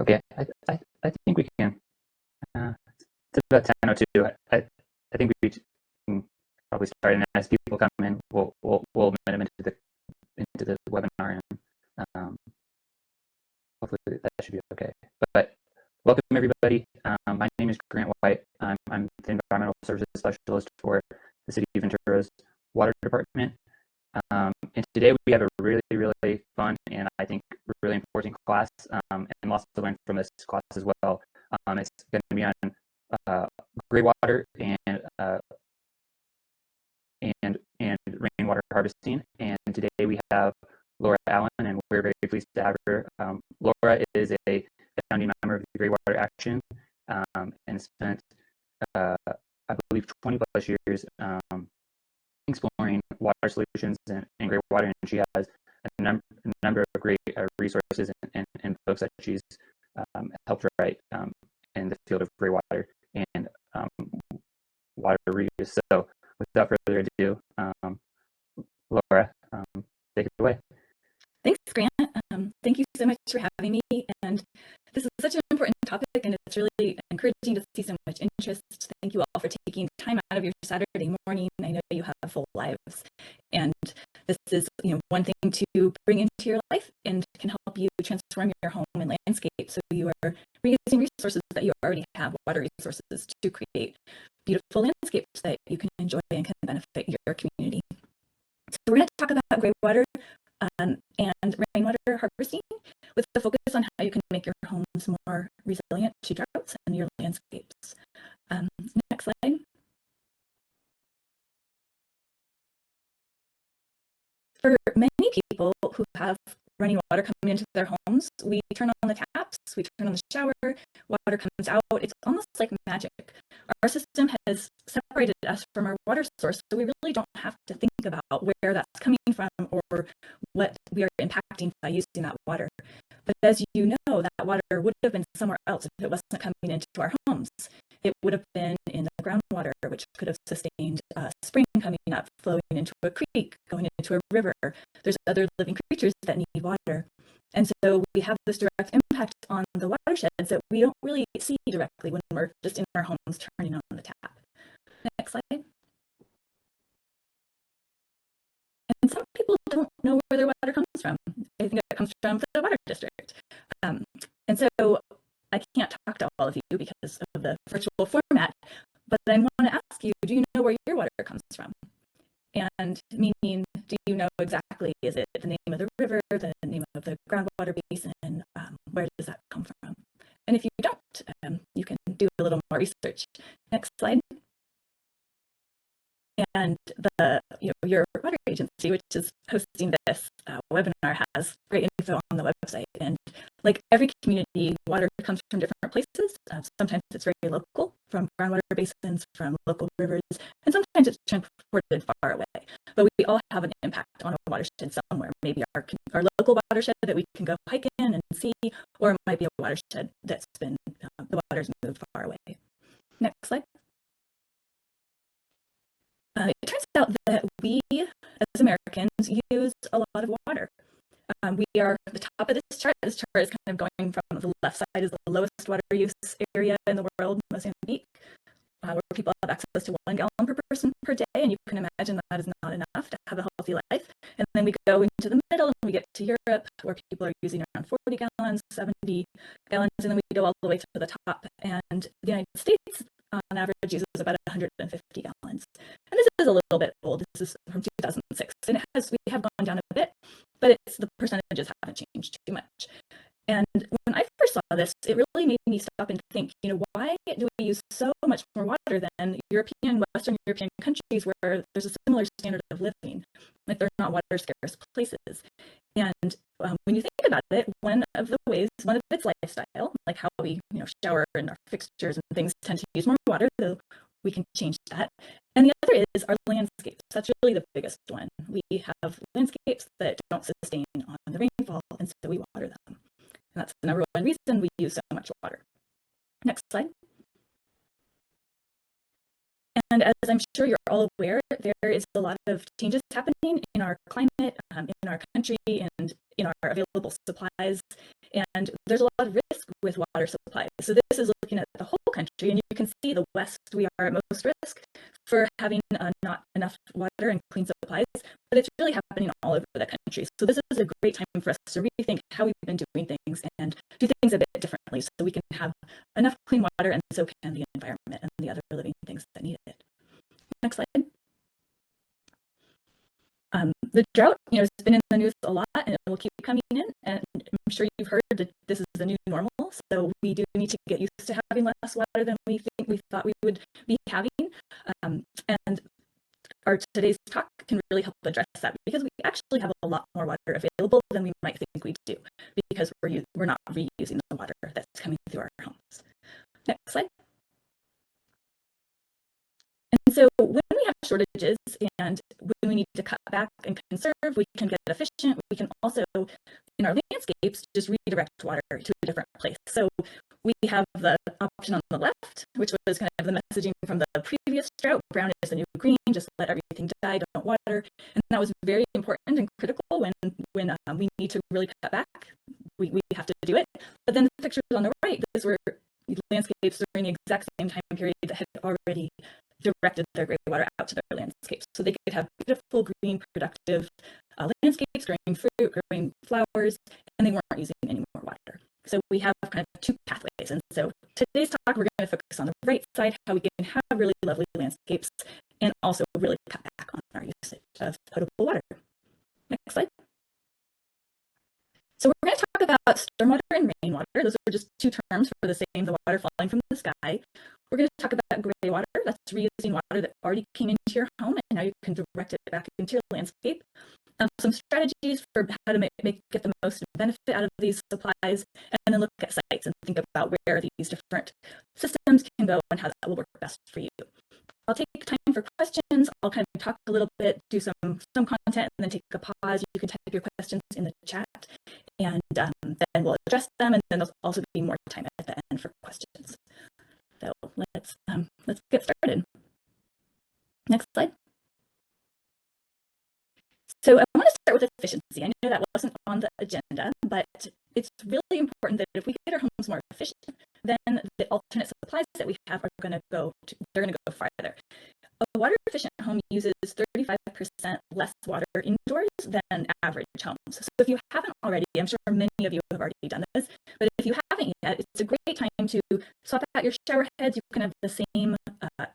Okay, I think we can. It's about 10:02. I think we can probably start, and as people come in, we'll admit them into the webinar, and um, hopefully that should be okay. But welcome everybody. My name is Grant White. I'm the environmental services specialist for the City of Ventura's Water Department. And today we have a really fun and I think really important class, and lots to learn from this class as well. It's going to be on Greywater and rainwater harvesting. And today we have Laura Allen, and we're very pleased to have her. Laura is a founding member of the Greywater Action, and spent I believe 20 plus years exploring water solutions and gray water, and she has a number of great resources and books that she's helped write in the field of gray water and water reuse. So without further ado, Laura, take it away. Thanks, Grant. Thank you so much for having me. And this is such an important topic, and it's really encouraging to see so much interest. Thank you all for taking time out of your Saturday morning. I know you have full lives, and this is one thing to bring into your life and can help you transform your home and landscape. So you are reusing resources that you already have, water resources, to create beautiful landscapes that you can enjoy and can benefit your community. So we're going to talk about gray water and rainwater harvesting, with the focus on how you can make your homes more resilient to droughts and your landscapes. Next slide. For many people who have running water coming into their homes, we turn on the taps, we turn on the shower, water comes out. It's almost like magic. Our system has separated us from our water source, so we really don't have to think about where that's coming from or what we are impacting by using that water. But as you know, that water would have been somewhere else if it wasn't coming into our homes. It would have been in the groundwater, which could have sustained a spring coming up, flowing into a creek, going into a river. There's other living creatures that need water. And so we have this direct impact on the watersheds that we don't really see directly when we're just in our homes turning on the tap. Next slide. And some people don't know where their water comes from. They think it comes from the water district. And so I can't talk to all of you because of the virtual format, but I want to ask you, do you know where your water comes from? And meaning, do you know exactly, is it the name of the river, the name of the groundwater basin? Where does that come from? And if you don't, you can do a little more research. Next slide. And your water agency, which is hosting this webinar, has great info on the website. And like every community, water comes from different places. Sometimes it's very local, from groundwater basins, from local rivers, and sometimes it's transported far away. But we all have an impact on a watershed somewhere. Maybe our local watershed that we can go hike in and see, or it might be a watershed that's been, the water's moved far away. Next slide. It turns out that we, as Americans, use a lot of water. We are the top of this chart. This chart is kind of going from the left side is the lowest water use area in the world, Mozambique, where people have access to 1 gallon per person per day, and you can imagine that is not enough to have a healthy life. And then we go into the middle and we get to Europe, where people are using around 40 gallons, 70 gallons, and then we go all the way to the top. And the United States, on average, uses about 150 gallons. And this is a little bit old. This is from 2006, and we have gone down a bit, but the percentages haven't changed too much. And when I first saw this, it really made me stop and think, why do we use so much more water than Western European countries where there's a similar standard of living? Like, they're not water scarce places. And when you think about it, one of its lifestyle, like how we shower and our fixtures and things tend to use more water, so we can change that. And the other is our landscapes. That's really the biggest one. We have landscapes that don't sustain on the rainfall, and so we water them. And that's the number one reason we use so much water. Next slide. And as I'm sure you're all aware, there is a lot of changes happening in our climate, in our country, and in our available supplies. And there's a lot of risk with water supplies. So this is looking at the whole country, and you can see the West, we are at most risk for having not enough water and clean supplies, but it's really happening all over the country. So this is a great time for us to rethink how we've been doing things and do things a bit differently so we can have enough clean water, and so can the environment and the other living things that need it. Next slide. The drought, has been in the news a lot, and it will keep coming in. And I'm sure you've heard that this is the new normal. So we do need to get used to having less water than we thought we would be having. And our today's talk can really help address that, because we actually have a lot more water available than we might think we do, because we're not reusing the water that's coming through our homes. Next slide. And so when we have shortages and when we need to cut back and conserve, we can get efficient. We can also, in our landscapes, just redirect water to a different place. So we have the option on the left, which was kind of the messaging from the previous drought. Brown is the new green, just let everything die, don't water. And that was very important and critical when we need to really cut back. We have to do it. But then the pictures on the right, these were landscapes during the exact same time period that had already directed their Greywater out to their landscapes, so they could have beautiful, green, productive landscapes, growing fruit, growing flowers, and they weren't using any more water. So we have kind of two pathways. And so today's talk, we're going to focus on the right side, how we can have really lovely landscapes and also really cut back on our usage of potable water. Next slide. So we're going to talk about stormwater and rainwater. Those are just two terms for the water falling from the sky. We're going to talk about greywater. That's reusing water that already came into your home, and now you can direct it back into your landscape. Some strategies for how to get the most benefit out of these supplies, and then look at sites and think about where these different systems can go and how that will work best for you. I'll take time for questions. I'll kind of talk a little bit, do some content, and then take a pause. You can type your questions in the chat, and then we'll address them, and then there'll also be more time at the end for questions. So let's get started. Next slide. So I want to start with efficiency. I know that wasn't on the agenda, but it's really important that if we get our homes more efficient, then the alternate supplies that we have are going to go farther. A water efficient home uses 35% less water indoors than average homes. So if you haven't already, I'm sure many of you have already done this, but if you haven't yet, it's a great time to swap out your shower heads. You can have the same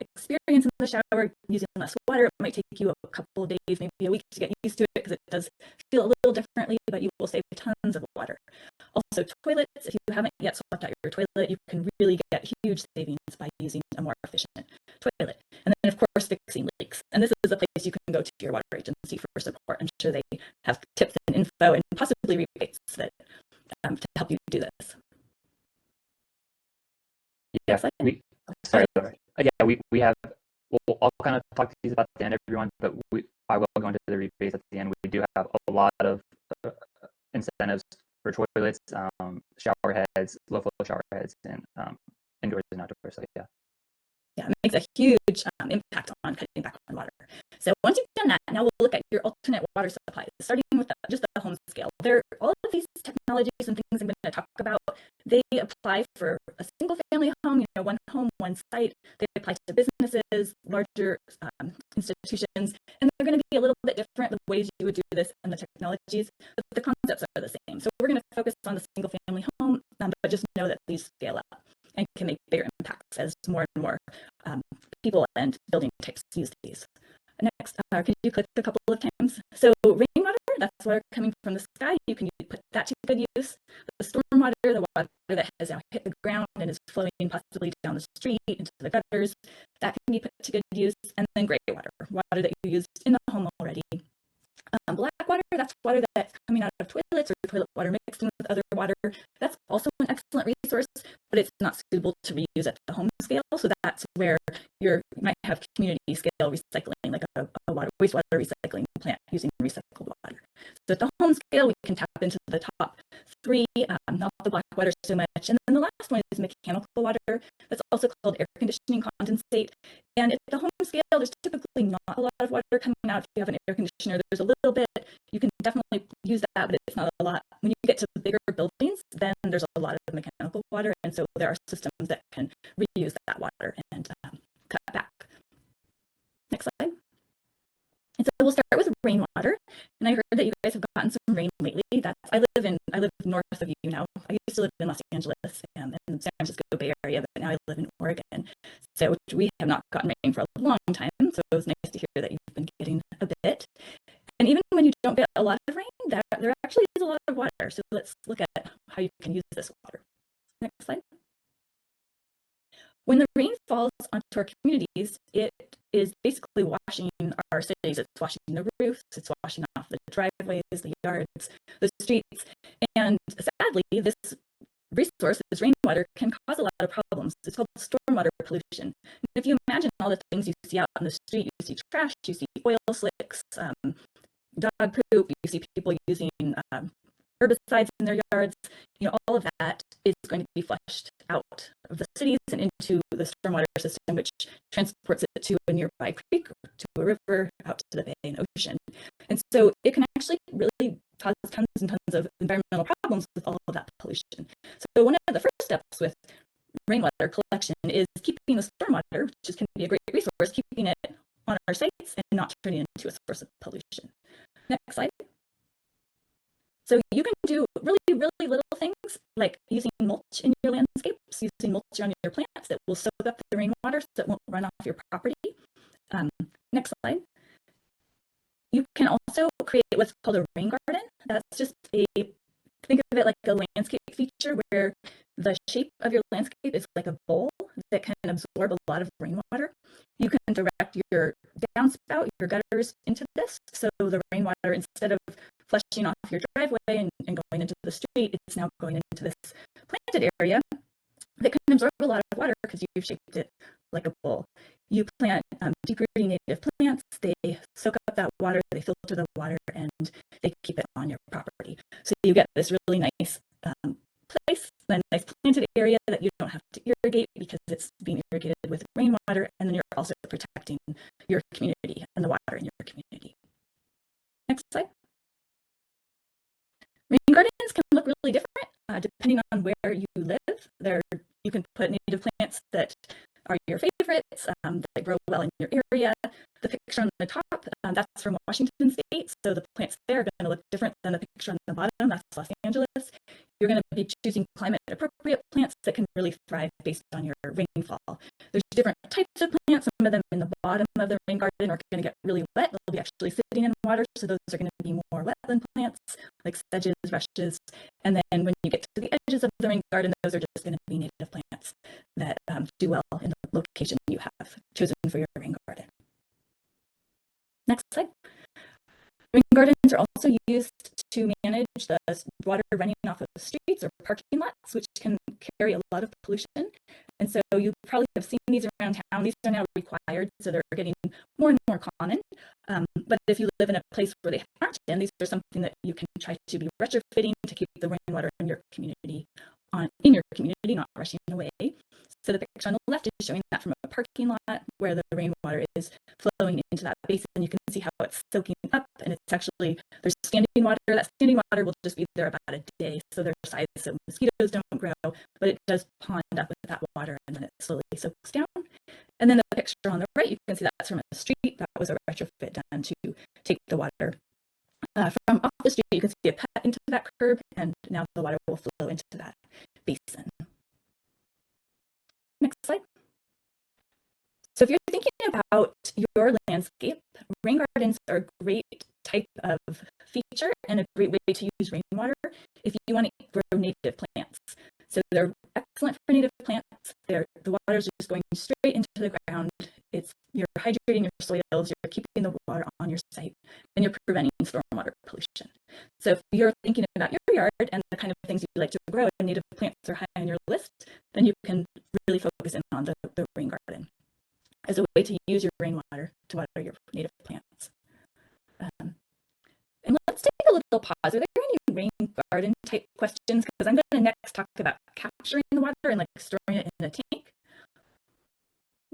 experience in the shower using less water. It might take you a couple of days, maybe a week to get used to it, because it does feel a little differently, but you will save tons of water. Also, toilets, if you haven't yet swapped out your toilet, you can really get huge savings by using a more efficient toilet. And then, of course, fixing leaks. And this is a place you can go to your water agency for support. I'm sure they have tips and info and possibly rebates that to help you do this. Yeah, we have. I'll kind of talk to you about the end, everyone, but I will go into the rebates at the end. We do have a lot of incentives for toilets, shower heads, low flow shower heads, and indoors and outdoors. So yeah, it makes a huge impact on cutting back on water. So once you've done that, now we'll look at your alternate water supplies, starting with just the home scale. All of these technologies and things I'm going to talk about, they apply for a single family home, one home, one site. They apply to businesses, larger institutions, and they're going to be a little bit different, the ways you would do this and the technologies, but the concepts are the same. So we're going to focus on the single family home, but just know that these scale up and can make bigger impacts as more and more people and building types use these. Next, can you click a couple of times? So rainwater, that's water coming from the sky. You can put that to good use. The stormwater, the water that has now hit the ground and is flowing possibly down the street into the gutters, that can be put to good use. And then greywater, water that you used in the home already. Black water, that's water that's coming out of toilets or toilet water mixed in with other water. That's also an excellent resource, but it's not suitable to reuse at the home scale. So that's where you might have community scale recycling, like a wastewater recycling plant using recycled water. So at the home scale, we can tap into the top three, not the black water so much. And then the last one is mechanical water. That's also called air conditioning condensate. And at the home scale, there's typically not a lot of water coming out. If you have an air conditioner, there's a little bit. You can definitely use that, but it's not a lot. When you get to bigger buildings, then there's a lot of mechanical water. And so there are systems that can reuse that water and cut back. Next slide. And so we'll start with rainwater. And I heard that you guys have gotten some rain lately. I live north of you now. I used to live in Los Angeles and in the San Francisco Bay Area, but now I live in Oregon. So we have not gotten rain for a long time. So it was nice to hear that you've been getting a bit. And even when you don't get a lot of rain, there actually is a lot of water. So let's look at how you can use this water. Next slide. When the rain falls onto our communities, it is basically washing our cities. It's washing the roofs, it's washing off the driveways, the yards, the streets. And sadly, this resource, this rainwater, can cause a lot of problems. It's called stormwater pollution. And if you imagine all the things you see out on the street, you see trash, you see oil slicks, dog poop, you see people using herbicides in their yards, all of that is going to be flushed out of the cities and into the stormwater system, which transports it to a nearby creek, to a river, out to the bay and ocean. And so it can actually really cause tons and tons of environmental problems with all of that pollution. So one of the first steps with rainwater collection is keeping the stormwater, which can be a great resource, keeping it on our sites and not turning it into a source of pollution. Next slide. So you can do really, really little things like using mulch in your landscapes, using mulch on your plants that will soak up the rainwater so it won't run off your property. Next slide. You can also create what's called a rain garden. That's just think of it like a landscape feature where the shape of your landscape is like a bowl that can absorb a lot of rainwater. You can direct your downspout, your gutters into this. So the rainwater, instead of flushing off your driveway and going into the street, it's now going into this planted area that can absorb a lot of water because you've shaped it like a bowl. You plant deep-rooting native plants, they soak up that water, they filter the water, and they keep it on your property. So you get this really nice place, a nice planted area that you don't have to irrigate because it's being irrigated with rainwater, and then you're also protecting your community and the water in your community. Next slide. Rain gardens can look really different depending on where you live. You can put native plants that are your favorites, that grow well in your area. The picture on the top, that's from Washington State, so the plants there are going to look different than the picture on the bottom. That's Los Angeles. You're going to be choosing climate-appropriate plants that can really thrive based on your rainfall. There's different types of plants. Some of them in the bottom of the rain garden are going to get really wet. They'll be actually sitting in water, so those are going to be more wetland plants, like sedges, rushes. And then when you get to the edges of the rain garden, those are just going to be native plants that do well in the location you have chosen for your rain garden. Next slide. Rain gardens are also used to manage the water running off of streets or parking lots, which can carry a lot of pollution. And so you probably have seen these around town. These are now required, so they're getting more and more common. But if you live in a place where they aren't, then these are something that you can try to be retrofitting to keep the rainwater in your community, not rushing away. So the picture on the left is showing that from a parking lot where the rainwater is flowing into that basin. You can see how it's soaking up, and it's actually, there's standing water. That standing water will just be there about a day, so their size, so mosquitoes don't grow, but it does pond up with that water, and then it slowly soaks down. And then the picture on the right, you can see that's from a street. That was a retrofit done to take the water from off the street. You can see it cut into that curb, and now the water will flow into that basin. Next slide. So if you're thinking about your landscape, rain gardens are a great type of feature and a great way to use rainwater if you want to grow native plants. So they're excellent for native plants. The water is just going straight into the ground. You're hydrating your soils, you're keeping the water on your site, and you're preventing stormwater pollution. So if you're thinking about your yard and the kind of things you like to grow and native plants are high on your list, then you can really focus in on the rain garden as a way to use your rainwater to water your native plants. And let's take a little pause. Are there any rain garden type questions questions because I'm going to next talk about capturing the water and like storing it in a tank.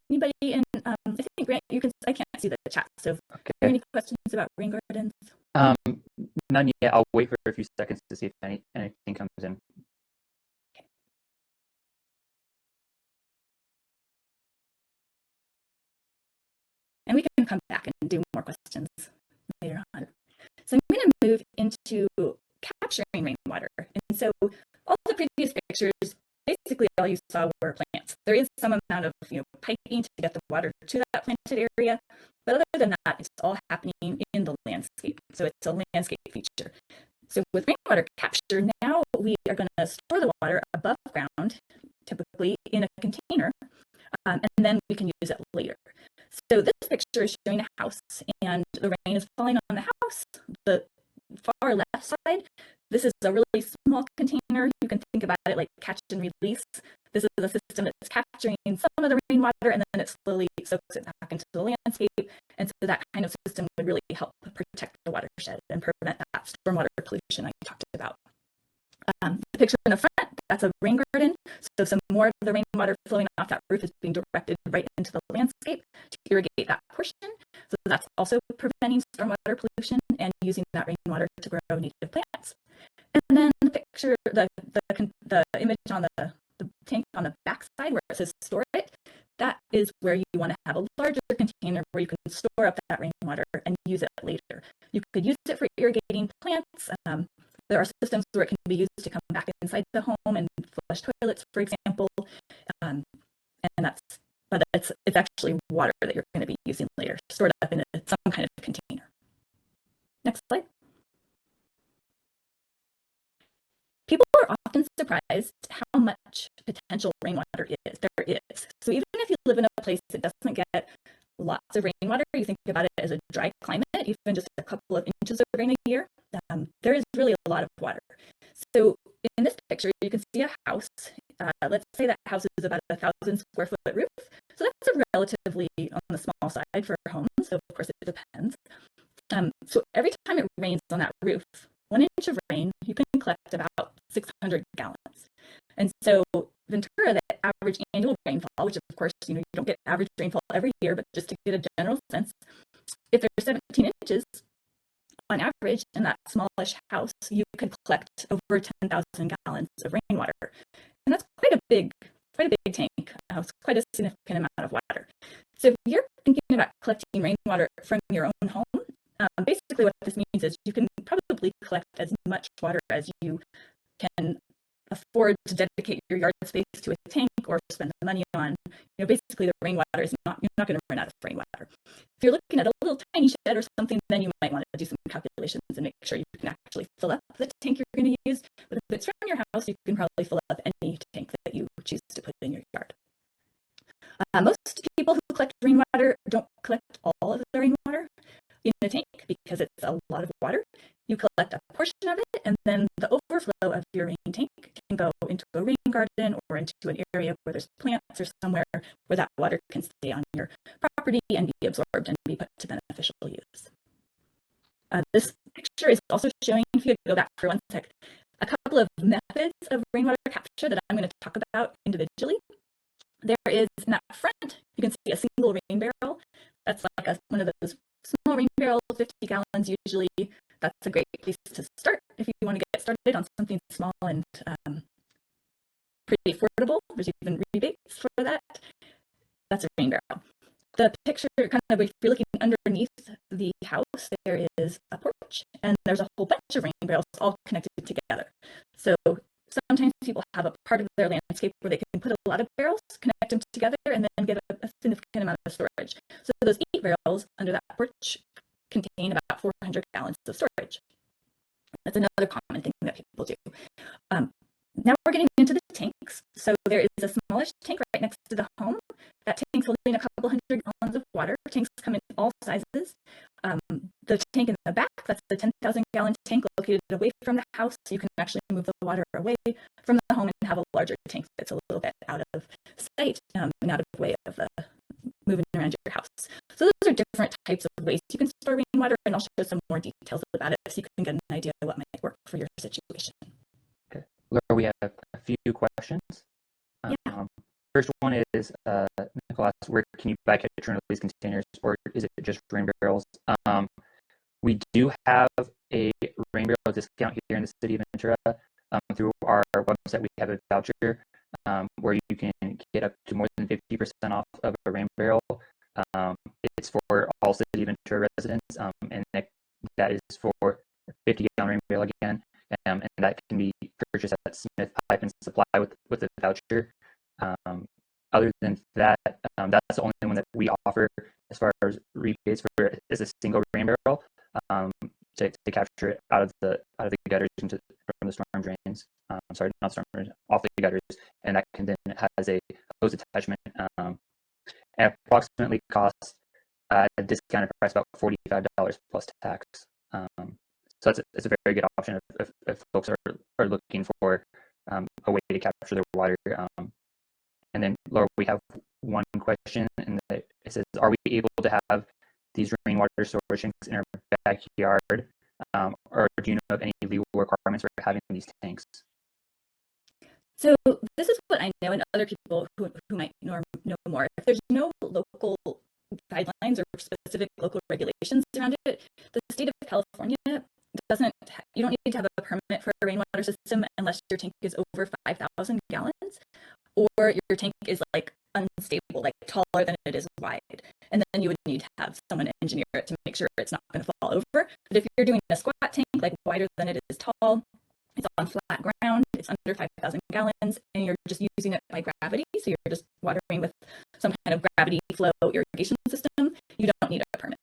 Anybody? And I think Grant, I can't see the chat. So, are there any questions about rain gardens? None yet. I'll wait for a few seconds to see if anything comes in. Okay. And we can come back and do more questions later on. So I'm going to move into capturing rainwater. And so all the previous pictures, basically all you saw were plants. There is some amount of piping to get the water to that planted area, but other than that, it's all happening in the landscape. So it's a landscape feature. So with rainwater capture, now we are going to store the water above ground, typically in a container, and then we can use it later. So this picture is showing a house, and the rain is falling on the house. The far left side, this is a really small container. You can think about it like catch and release. This is a system that's capturing some of the rainwater, and then it slowly soaks it back into the landscape. And so that kind of system would really help protect the watershed and prevent that stormwater pollution I talked about. The picture in the front, that's a rain garden. So some more of the rainwater flowing off that roof is being directed right into the landscape to irrigate that portion. So that's also preventing stormwater pollution and using that rainwater to grow native plants. And then the picture, the image on the tank on the back side where it says store it, that is where you want to have a larger container where you can store up that rainwater and use it later. You could use it for irrigating plants. There are systems where it can be used to come back inside the home and flush toilets, for example. But it's actually water that you're going to be using later, stored up in some kind of container. Next slide. People are often surprised how much potential rainwater there is. So even if you live in a place that doesn't get lots of rainwater, you think about it as a dry climate, even just a couple of inches of rain a year, there is really a lot of water. So in this picture, you can see a house. Let's say that house is about 1,000 square foot roof. So that's a relatively on the small side for homes. So of course it depends. So every time it rains on that roof, 1 inch of rain, you can collect about 600 gallons. And so Ventura, the average annual rainfall, which of course, you don't get average rainfall every year, but just to get a general sense, if there's 17 inches on average in that smallish house, you could collect over 10,000 gallons of rainwater. And that's quite a big tank. It's quite a significant amount of water. So if you're thinking about collecting rainwater from your own home, basically what this means is you can probably collect as much water as you can afford to dedicate your yard space to a tank or spend the money on. Basically the rainwater is you're not going to run out of rainwater. If you're looking at a little tiny shed or something, then you might want to do some calculations and make sure you can actually fill up the tank you're going to use. But if it's from your house, you can probably fill up any tank that you choose to put in your yard. Most people who collect rainwater don't collect all of the rainwater in the tank because it's a lot of water. You collect a portion of it, and then the overflow of your rain tank can go into a rain garden or into an area where there's plants or somewhere where that water can stay on your property and be absorbed and be put to beneficial use. This picture is also showing, if you go back for 1 sec, a couple of methods of rainwater capture that I'm going to talk about individually. There is, in that front, you can see a single rain barrel. That's like one of those small rain barrels, 50 gallons usually. That's a great place to start if you want to get started on something small and pretty affordable. There's even rebates for that. That's a rain barrel. The picture, kind of if you're looking underneath the house, there is a porch, and there's a whole bunch of rain barrels all connected together. So sometimes people have a part of their landscape where they can put a lot of barrels, connect them together, and then get a significant amount of storage. So those 8 barrels under that porch contain about 400 gallons of storage. That's another common thing that people do. Now we're getting into the tanks. So there is a smallish tank right next to the home. That tank's holding a couple hundred gallons of water. Tanks come in all sizes. The tank in the back, that's the 10,000 gallon tank located away from the house. So you can actually move the water away from the home and have a larger tank that's a little bit out of sight and out of the way of moving around your house. So those are different types of ways you can store rainwater, and I'll show some more details about it so you can get an idea of what might work for your situation. Okay. Laura, we have a few questions. Yeah. First one is, Nicholas, where can you buy ketchup in these containers, or is it just rain barrels? We do have a rain barrel discount here in the city of Ventura. Through our website, we have a voucher where you can get up to more than 50% off of a rain barrel. It's for all city of Ventura residents, and that is for a 50-gallon rain barrel again, and that can be purchased at Smith Pipe and Supply with the voucher. Other than that, that's the only one that we offer as far as rebates for is a single rain barrel, to capture it out of the gutters into from the storm drains. Sorry, not storm drains, off the gutters, and that can then has a hose attachment, and approximately costs a discounted price about $45 plus tax. So it's a very good option if folks are looking for a way to capture their water. And then, Laura, we have one question, and it says, are we able to have these rainwater storage tanks in our backyard, or do you know of any legal requirements for having these tanks? So this is what I know, and other people who might know more. If there's no local guidelines or specific local regulations around it, the state of California doesn't. You don't need to have a permit for a rainwater system unless your tank is over 5,000 gallons, or your tank is like unstable, like taller than it is wide. And then you would need to have someone engineer it to make sure it's not going to fall over. But if you're doing a squat tank, like wider than it is tall, it's on flat ground, it's under 5,000 gallons, and you're just using it by gravity. So you're just watering with some kind of gravity flow irrigation system. You don't need a permit.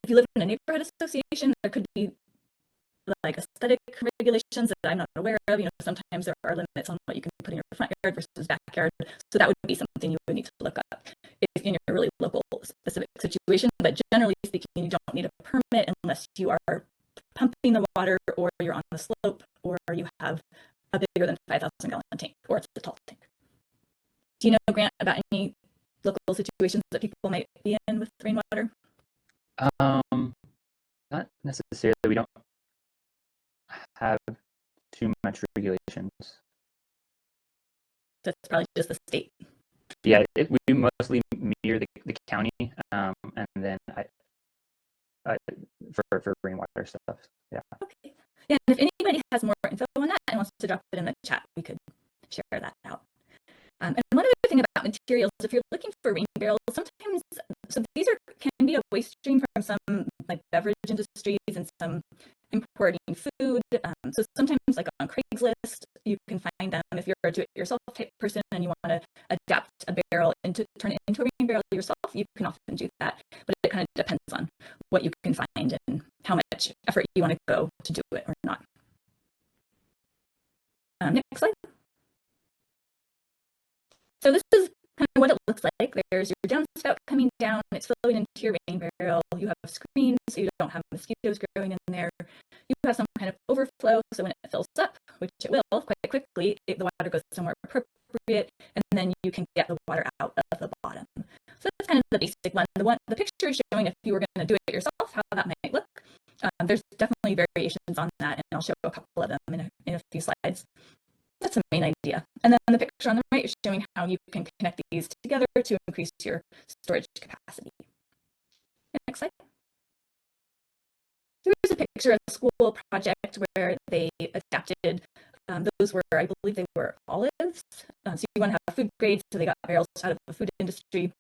If you live in a neighborhood association, there could be like aesthetic regulations that I'm not aware of. You know, sometimes there are limits on what you can put in your front yard versus backyard. So that would be something you would need to look up if in your really local specific situation. But generally speaking, you don't need a permit unless you are pumping the water, or you're on the slope, or you have a bigger than 5,000 gallon tank, or it's a tall tank. Do you know, Grant, about any local situations that people might be in with rainwater? Not necessarily. We don't have too much regulations. That's probably just the state. Yeah, we mostly mirror the county, and then for rainwater stuff. Yeah. Okay. Yeah, and if anybody has more info on that and wants to drop it in the chat, we could share that out. And one other thing about materials, if you're looking for rain barrels, sometimes, so these can be a waste stream from some like beverage industries and some importing food. So sometimes, like on Craigslist, you can find them if you're a do-it-yourself type person and you want to adapt a barrel turn it into a rain barrel yourself. You can often do that, but it kind of depends on what you can find and how much effort you want to go to do it or not. Next slide. So this is kind of what it looks like. There's your downspout coming down, it's flowing into your rain barrel. You have screens so you don't have mosquitoes growing in there. You have some kind of overflow, so when it fills up, which it will quite quickly, the water goes somewhere appropriate, and then you can get the water out of the bottom. So that's kind of the basic one. The picture is showing if you were going to do it yourself, how that might look. There's definitely variations on that, and I'll show a couple of them in a few slides. That's the main idea. And then the picture on the right is showing how you can connect these together to increase your storage capacity. Next slide. Here's a picture of a school project where they adapted, those were, I believe they were olives. So you want to have food grade, so they got barrels out of the food industry,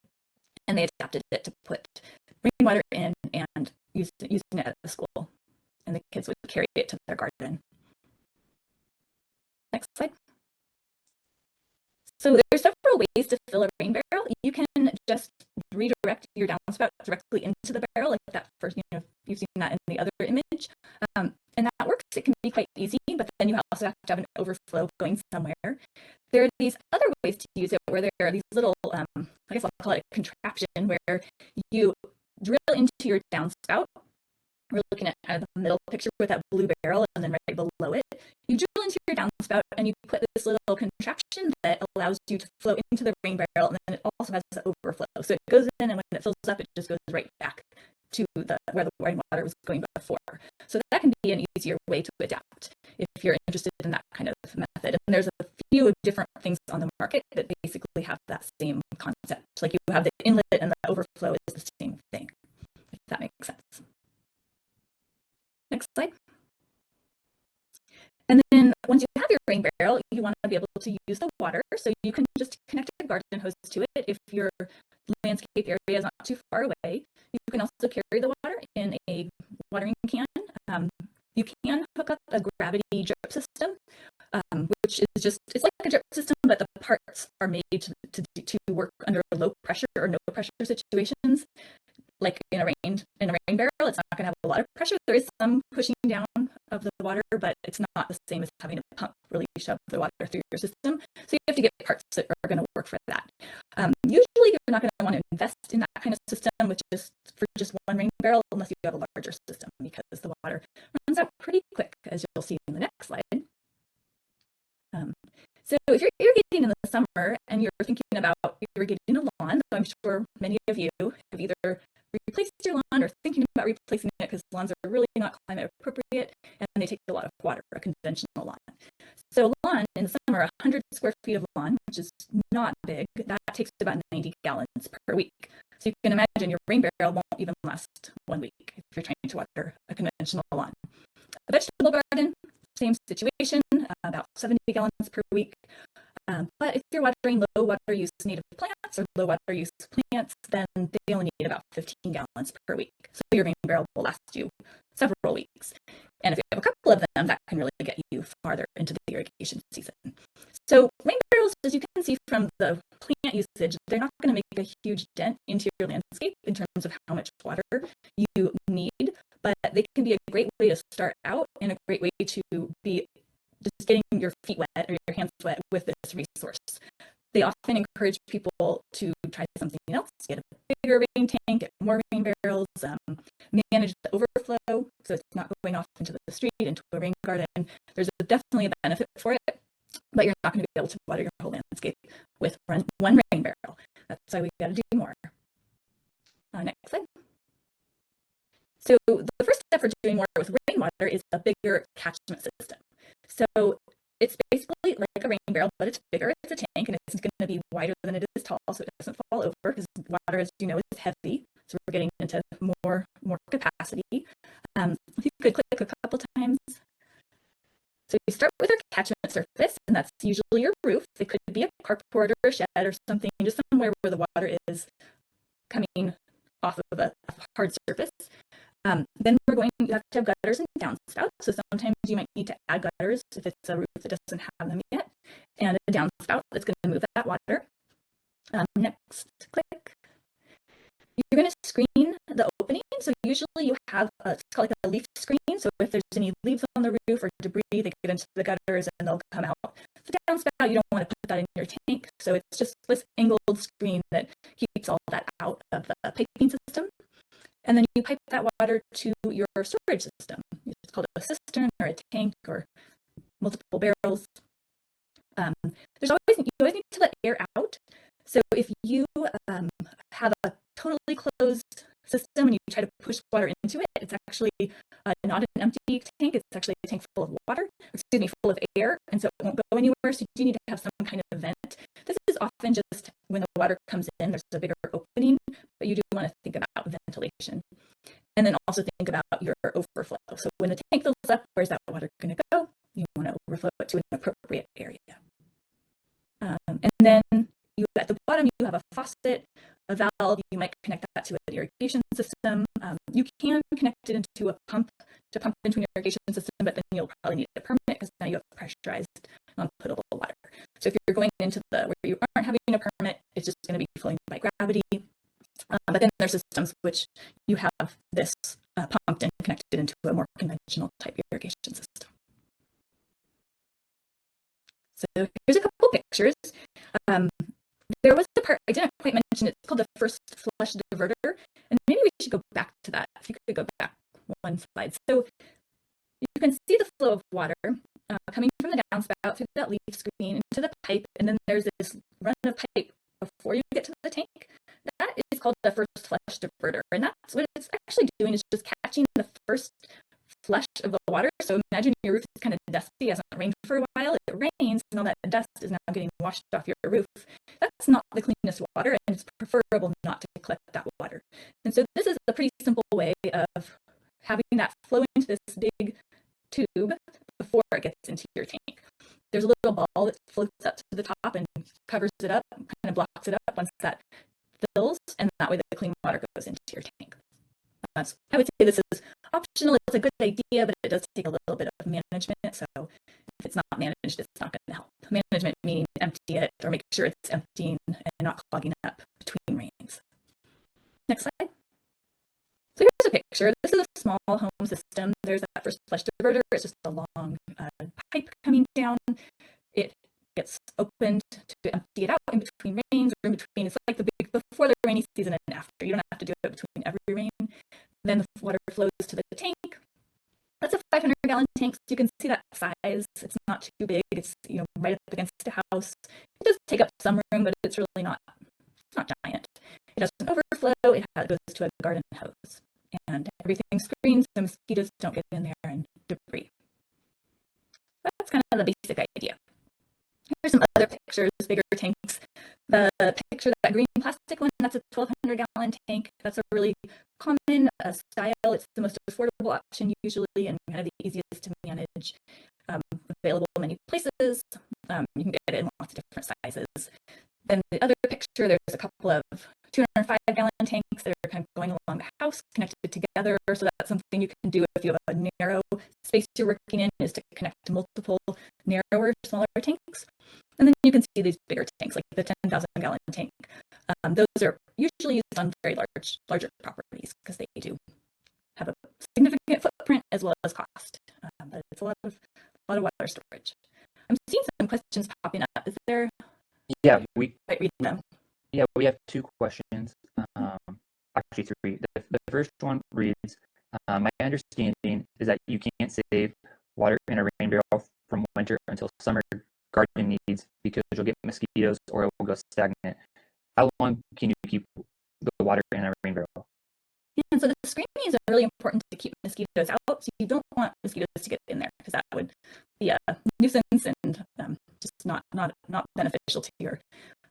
and they adapted it to put rainwater in and using it at the school. And the kids would carry it to their garden. Next slide. So there's several ways to fill a rain barrel. You can just redirect your downspout directly into the barrel, like that first, you've seen that in the other image. And that works. It can be quite easy, but then you also have to have an overflow going somewhere. There are these other ways to use it where there are these little, I guess I'll call it a contraption, where you drill into your downspout. We're looking at kind of the middle picture with that blue barrel, and then right below it, you drill into your downspout and you put this little contraption that allows you to flow into the rain barrel, and then it also has the overflow. So it goes in, and when it fills up, it just goes right back to where the rainwater was going before. So that can be an easier way to adapt. if you're interested in that kind of method. And there's a few different things on the market that basically have that same concept. Like you have the inlet and the overflow is the same thing, if that makes sense. Next slide. And then once you have your rain barrel, you want to be able to use the water. So you can just connect a garden hose to it if your landscape area is not too far away. You can also carry the water in a watering can. You can hook up a gravity drip system, which is just, it's like a drip system, but the parts are made to work under low pressure or no pressure situations. Like in a rain barrel, it's not going to have a lot of pressure. There is some pushing down of the water, but it's not the same as having a pump really shove the water through your system. So you have to get parts that are going to work for that. Usually you're not going to want to invest in that kind of system, which is for just one rain barrel, unless you have a larger system, because the water runs out pretty quick, as you'll see in the next slide. So if you're irrigating in the summer and you're thinking about irrigating a lawn, so I'm sure many of you have either replaced your lawn or thinking about replacing it because lawns are really not climate appropriate and they take a lot of water, a conventional lawn. So a lawn in the summer, 100 square feet of lawn, which is not big, that takes about 90 gallons per week. So you can imagine your rain barrel won't even last 1 week if you're trying to water a conventional lawn. A vegetable garden, same situation, about 70 gallons per week. But if you're watering low water use native plants or low water use plants, then they only need about 15 gallons per week. So your rain barrel will last you several weeks. And if you have a couple of them, that can really get you farther into the irrigation season. So rain barrels, as you can see from the plant usage, they're not going to make a huge dent into your landscape in terms of how much water you need, but they can be a great way to start out and a great way to be just getting your feet wet or your hands wet with this resource. They often encourage people to try something else, get a bigger rain tank, get more rain barrels, manage the overflow so it's not going off into the street, into a rain garden. There's definitely a benefit for it, but you're not going to be able to water your whole landscape with one rain barrel. That's why we got to do more. Next slide. So the first step for doing more with rainwater is a bigger catchment system. So it's basically like a rain barrel, but it's bigger. It's a tank, and it's going to be wider than it is tall, so it doesn't fall over because water, as you know, is heavy. So we're getting into more capacity. If you could click a couple times. So you start with your catchment surface, and that's usually your roof. It could be a carport or a shed or something, just somewhere where the water is coming off of a hard surface. Then you have to have gutters and downspouts. So sometimes you might need to add gutters if it's a roof that doesn't have them yet, and a downspout that's going to move that water. Next, click. You're going to screen the opening. So usually you have it's called like a leaf screen. So if there's any leaves on the roof or debris, they get into the gutters and they'll come out. The downspout, you don't want to put that in your tank. So it's just this angled screen that keeps all that out of the piping system. And then you pipe that water to your storage system. It's called a cistern or a tank or multiple barrels. You always need to let air out. So if you have a totally closed system and you try to push water into it, it's actually not an empty tank. It's actually a tank full of water, full of air, and so it won't go anywhere. So you need to have some kind of vent. This is often just when the water comes in, there's a bigger opening, but you do want to think about ventilation. And then also think about your overflow. So when the tank fills up, where's that water going to go? You want to overflow it to an appropriate area. And then at the bottom, you have a faucet, a valve. You might connect that to an irrigation system. You can connect it into a pump to pump into an irrigation system, but then you'll probably need a permit because now you have pressurized, non-potable water. So if you're going into where you aren't having a permit, it's just going to be flowing by gravity. But then there's systems which you have this pumped and connected into a more conventional type irrigation system. So here's a couple pictures. There was the part I didn't quite mention. It's called the first flush diverter, and maybe we should go back to that. If you could go back one slide. So you can see the flow of water coming from the downspout through that leaf screen into the pipe, and then there's this run of pipe before you get to the tank. That is called the first flush diverter, and that's what it's actually doing, is just catching the first flush of the water. So imagine your roof is kind of dusty, hasn't rained for a while. It rains, and all that dust is now getting washed off your roof. That's not the cleanest water, and it's preferable not to collect that water. And so this is a pretty simple way of having that flow into this big tube before it gets into your tank. There's a little ball that floats up to the top and covers it up, kind of blocks it up once that fills, and that way the clean water goes into your tank. I would say this is optional. It's a good idea, but it does take a little bit of management. So if it's not managed, it's not going to help. Management meaning empty it or make sure it's emptying and not clogging up between rains. Next slide. So here's a picture. This is a small home system. There's that first flush diverter. It's just a long pipe coming down. It gets opened to empty it out in between rains or in between. It's like the big before the rainy season and after. You don't have to do it between every rain. Then the water flows to the tank. That's a 500-gallon tank. So you can see that size. It's not too big. It's right up against a house. It does take up some room, but it's really not. It's not giant. It doesn't overflow. It goes to a garden hose, and everything screens so mosquitoes don't get in there and debris. That's kind of the basic idea. Here's some other pictures, bigger tanks. The picture, that green plastic one, that's a 1,200-gallon tank. That's a really common style. It's the most affordable option usually and kind of the easiest to manage. Available in many places. You can get it in lots of different sizes. Then the other picture, there's a couple of 205-gallon tanks that are kind of going along the house, connected together. So that's something you can do if you have a narrow space you're working in, is to connect to multiple narrower, smaller tanks. And then you can see these bigger tanks, like the 10,000-gallon tank. Those are usually used on very larger properties because they do have a significant footprint as well as cost. But it's a lot of water storage. I'm seeing some questions popping up. Is there? Yeah, we might read them. Yeah, we have two questions. Actually, three. The first one reads, my understanding is that you can't save water in a rain barrel from winter until summer gardening needs because you'll get mosquitoes or it will go stagnant. How long can you keep the water in a rain barrel? Yeah, so the screening is really important to keep mosquitoes out. So you don't want mosquitoes to get in there because that would be a nuisance and just not beneficial to your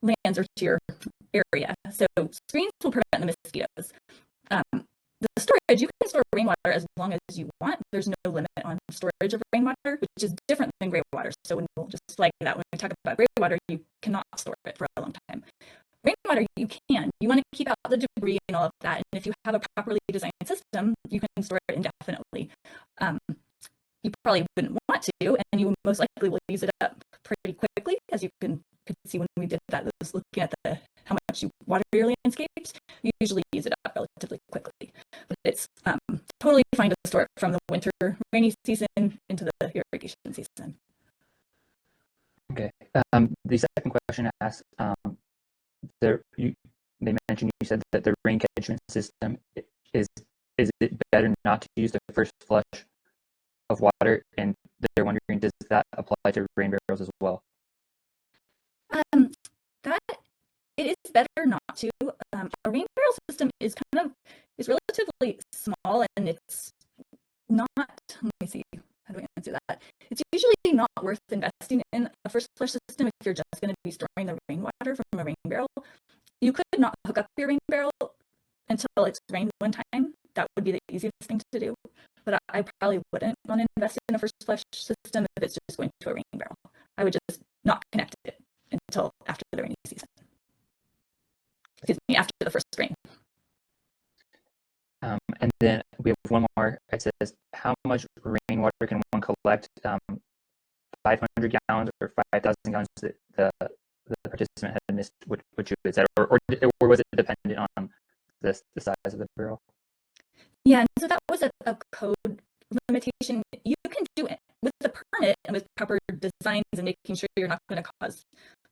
lands or to your area. So screens will prevent the mosquitoes. The storage, you can store rainwater as long as you want. There's no limit on storage of rainwater, which is different than greywater. So when we'll just flag that when we talk about greywater, you cannot store it for a long time. Rainwater, you can. You want to keep out the debris and all of that. And if you have a properly designed system, you can store it indefinitely. You probably wouldn't want to, and you most likely will use it up pretty quickly, as you could see when we did that. Was looking at how much you water your landscapes. You usually use it up relatively quickly, but it's totally fine to store it from the winter rainy season into the irrigation season. Okay. The second question asks, they mentioned, you said that the rain catchment system is it better not to use the first flush of water, and they're wondering, does that apply to rain barrels as well? That it is better not to. A rain barrel system is relatively small, and it's not. Let me see. How do I answer that? It's usually not worth investing in a first flush system if you're just going to be storing the rainwater from a rain barrel. You could not hook up your rain barrel until it's rained one time. That would be the easiest thing to do. But I probably wouldn't want to invest in a first flush system if it's just going to a rain barrel. I would just not connect it until after the rainy season. Excuse me, after the first rain. And then we have one more. It says, how much rainwater can one collect? 500 gallons or 5,000 gallons that the participant had missed, which you had said, or was it dependent on the size of the barrel? Yeah, so that was a code limitation. You can do it with the permit and with proper designs and making sure you're not going to cause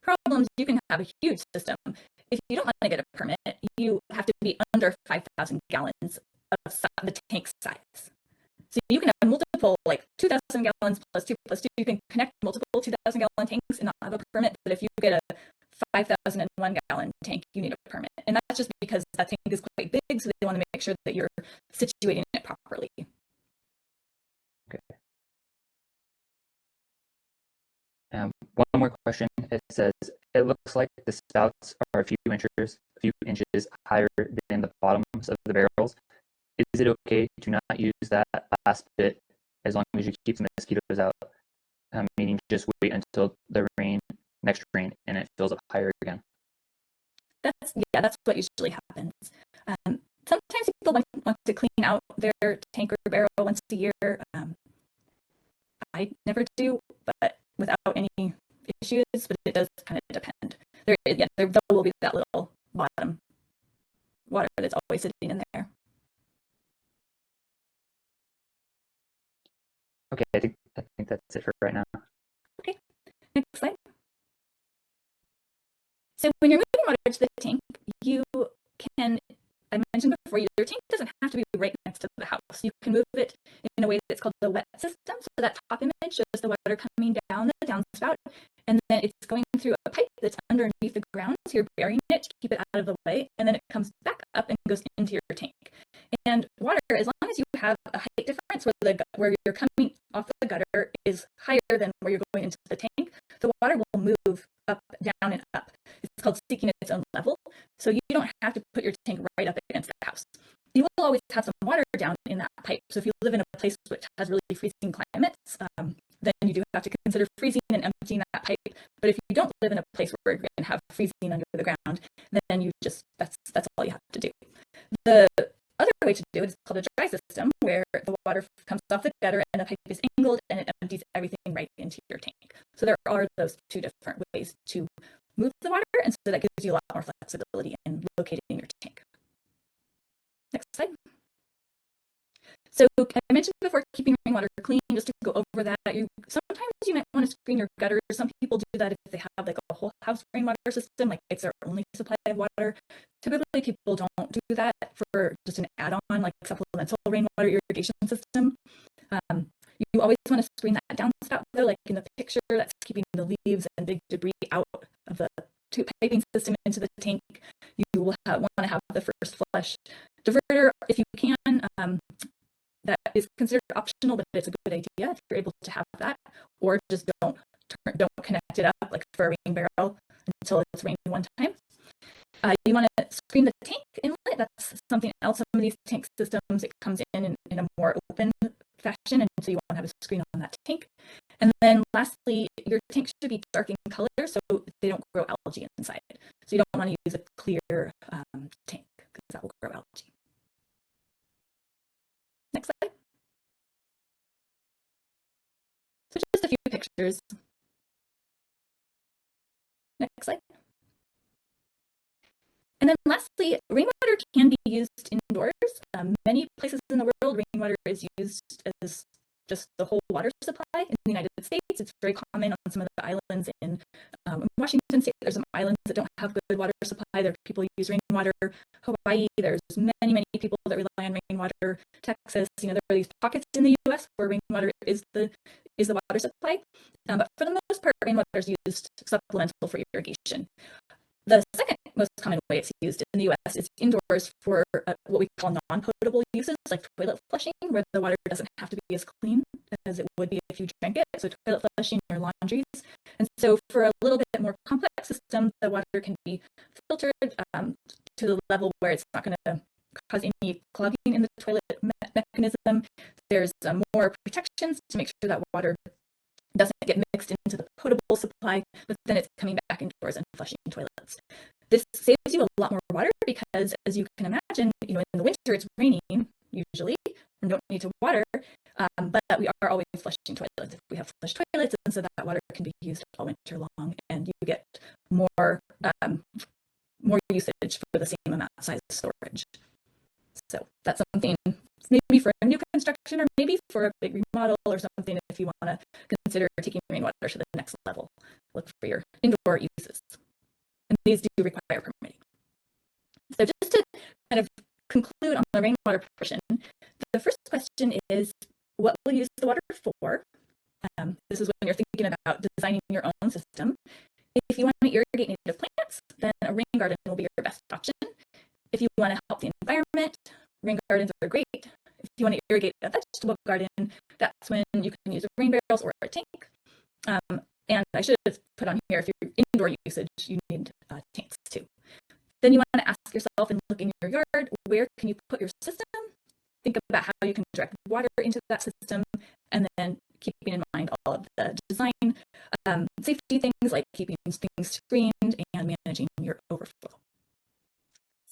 problems. You can have a huge system. If you don't want to get a permit, you have to be under 5,000 gallons of the tank size. So you can have multiple, like 2,000 gallons plus 2 plus 2. You can connect multiple 2,000-gallon tanks and not have a permit. But if you get a 5,001-gallon tank, you need a permit. And that's just because that tank is quite big, so they want to make sure that you're situating it properly. One more question. It says it looks like the spouts are a few inches higher than the bottoms of the barrels. Is it okay to not use that last bit as long as you keep the mosquitoes out? Meaning just wait until the next rain, and it fills up higher again. That's what usually happens. Sometimes people want to clean out their tank or barrel once a year. I never do, but without any issues. But it does kind of depend. There will be that little bottom water that's always sitting in there. Okay, I think that's it for right now. Okay, next slide. So when you're moving water to the tank, you can, I mentioned before, your tank doesn't have to be right next to the house. You can move it in a way that's called the wet system. So that top image shows the water coming down the downspout, and then it's going through a pipe that's underneath the ground. So you're burying it to keep it out of the way, and then it comes back up and goes into your tank. And water, as long as you have a height difference where you're coming off the gutter is higher than where you're going into the tank, the water will move up, down, and up. It's called seeking its own level. So you don't have to put your tank right up against the house. You will always have some water down in that pipe. So if you live in a place which has really freezing climates, then you do have to consider freezing and emptying that pipe. But if you don't live in a place where you're going to have freezing under the ground, then you just that's all you have to do. The other way to do it is called a dry system, where the water comes off the gutter and the pipe is angled and it empties everything right into your tank. So there are those two different ways to move the water, and so that gives you a lot more flexibility in locating your tank. Next slide. So I mentioned before keeping rainwater clean. Just to go over that, sometimes you might want to screen your gutters. Some people do that if they have like a whole house rainwater system, like it's their only supply of water. Typically, people don't do that for just an add-on, like supplemental rainwater irrigation system. You always want to screen that downspout, though, like in the picture, that's keeping the leaves and big debris out of the piping system into the tank. You will want to have the first flush diverter if you can. That is considered optional, but it's a good idea if you're able to have that, or just don't connect it up like for a rain barrel until it's rained one time. You want to screen the tank inlet. That's something else. Some of these tank systems, it comes in a more open fashion, and so you want to have a screen on that tank. And then lastly, your tank should be dark in color so they don't grow algae inside. So you don't want to use a clear tank because that will grow algae. Next slide. So just a few pictures. Next slide. And then lastly, rainwater can be used indoors. Many places in the world, rainwater is used as just the whole water supply. In the United States, it's very common on some of the islands in Washington State. There's some islands that don't have good water supply. There are people who use rainwater. Hawaii, there's many people that rely on rainwater. Texas, there are these pockets in the U.S. where rainwater is the water supply. But for the most part, rainwater is used supplemental for irrigation. The second most common way it's used in the U.S. is indoors for what we call non-potable uses, like toilet flushing, where the water doesn't have to be as clean as it would be if you drank it. So toilet flushing or laundries. And so for a little bit more complex system, the water can be filtered to the level where it's not going to cause any clogging in the toilet mechanism. There's more protections to make sure that water doesn't get mixed into the potable supply, but then it's coming back indoors and flushing toilets. This saves you a lot more water because, as you can imagine, in the winter it's raining usually and don't need to water, but we are always flushing toilets if we have flushed toilets, and so that water can be used all winter long, and you get more usage for the same amount of size storage. So that's something maybe for a new construction, or maybe for a big remodel or something if you want to consider taking rainwater to the next level. Look for your indoor uses. And these do require permitting. So just to kind of conclude on the rainwater portion, the first question is, what will you use the water for? This is when you're thinking about designing your own system. If you want to irrigate native plants, then a rain garden will be your best option. If you want to help the environment, rain gardens are great. If you want to irrigate a vegetable garden, that's when you can use rain barrels or a tank. And I should have put on here, if you're indoor usage, you need tanks too. Then you want to ask yourself and look in your yard, where can you put your system? Think about how you can direct water into that system, and then keeping in mind all of the design safety things like keeping things screened and managing your overflow.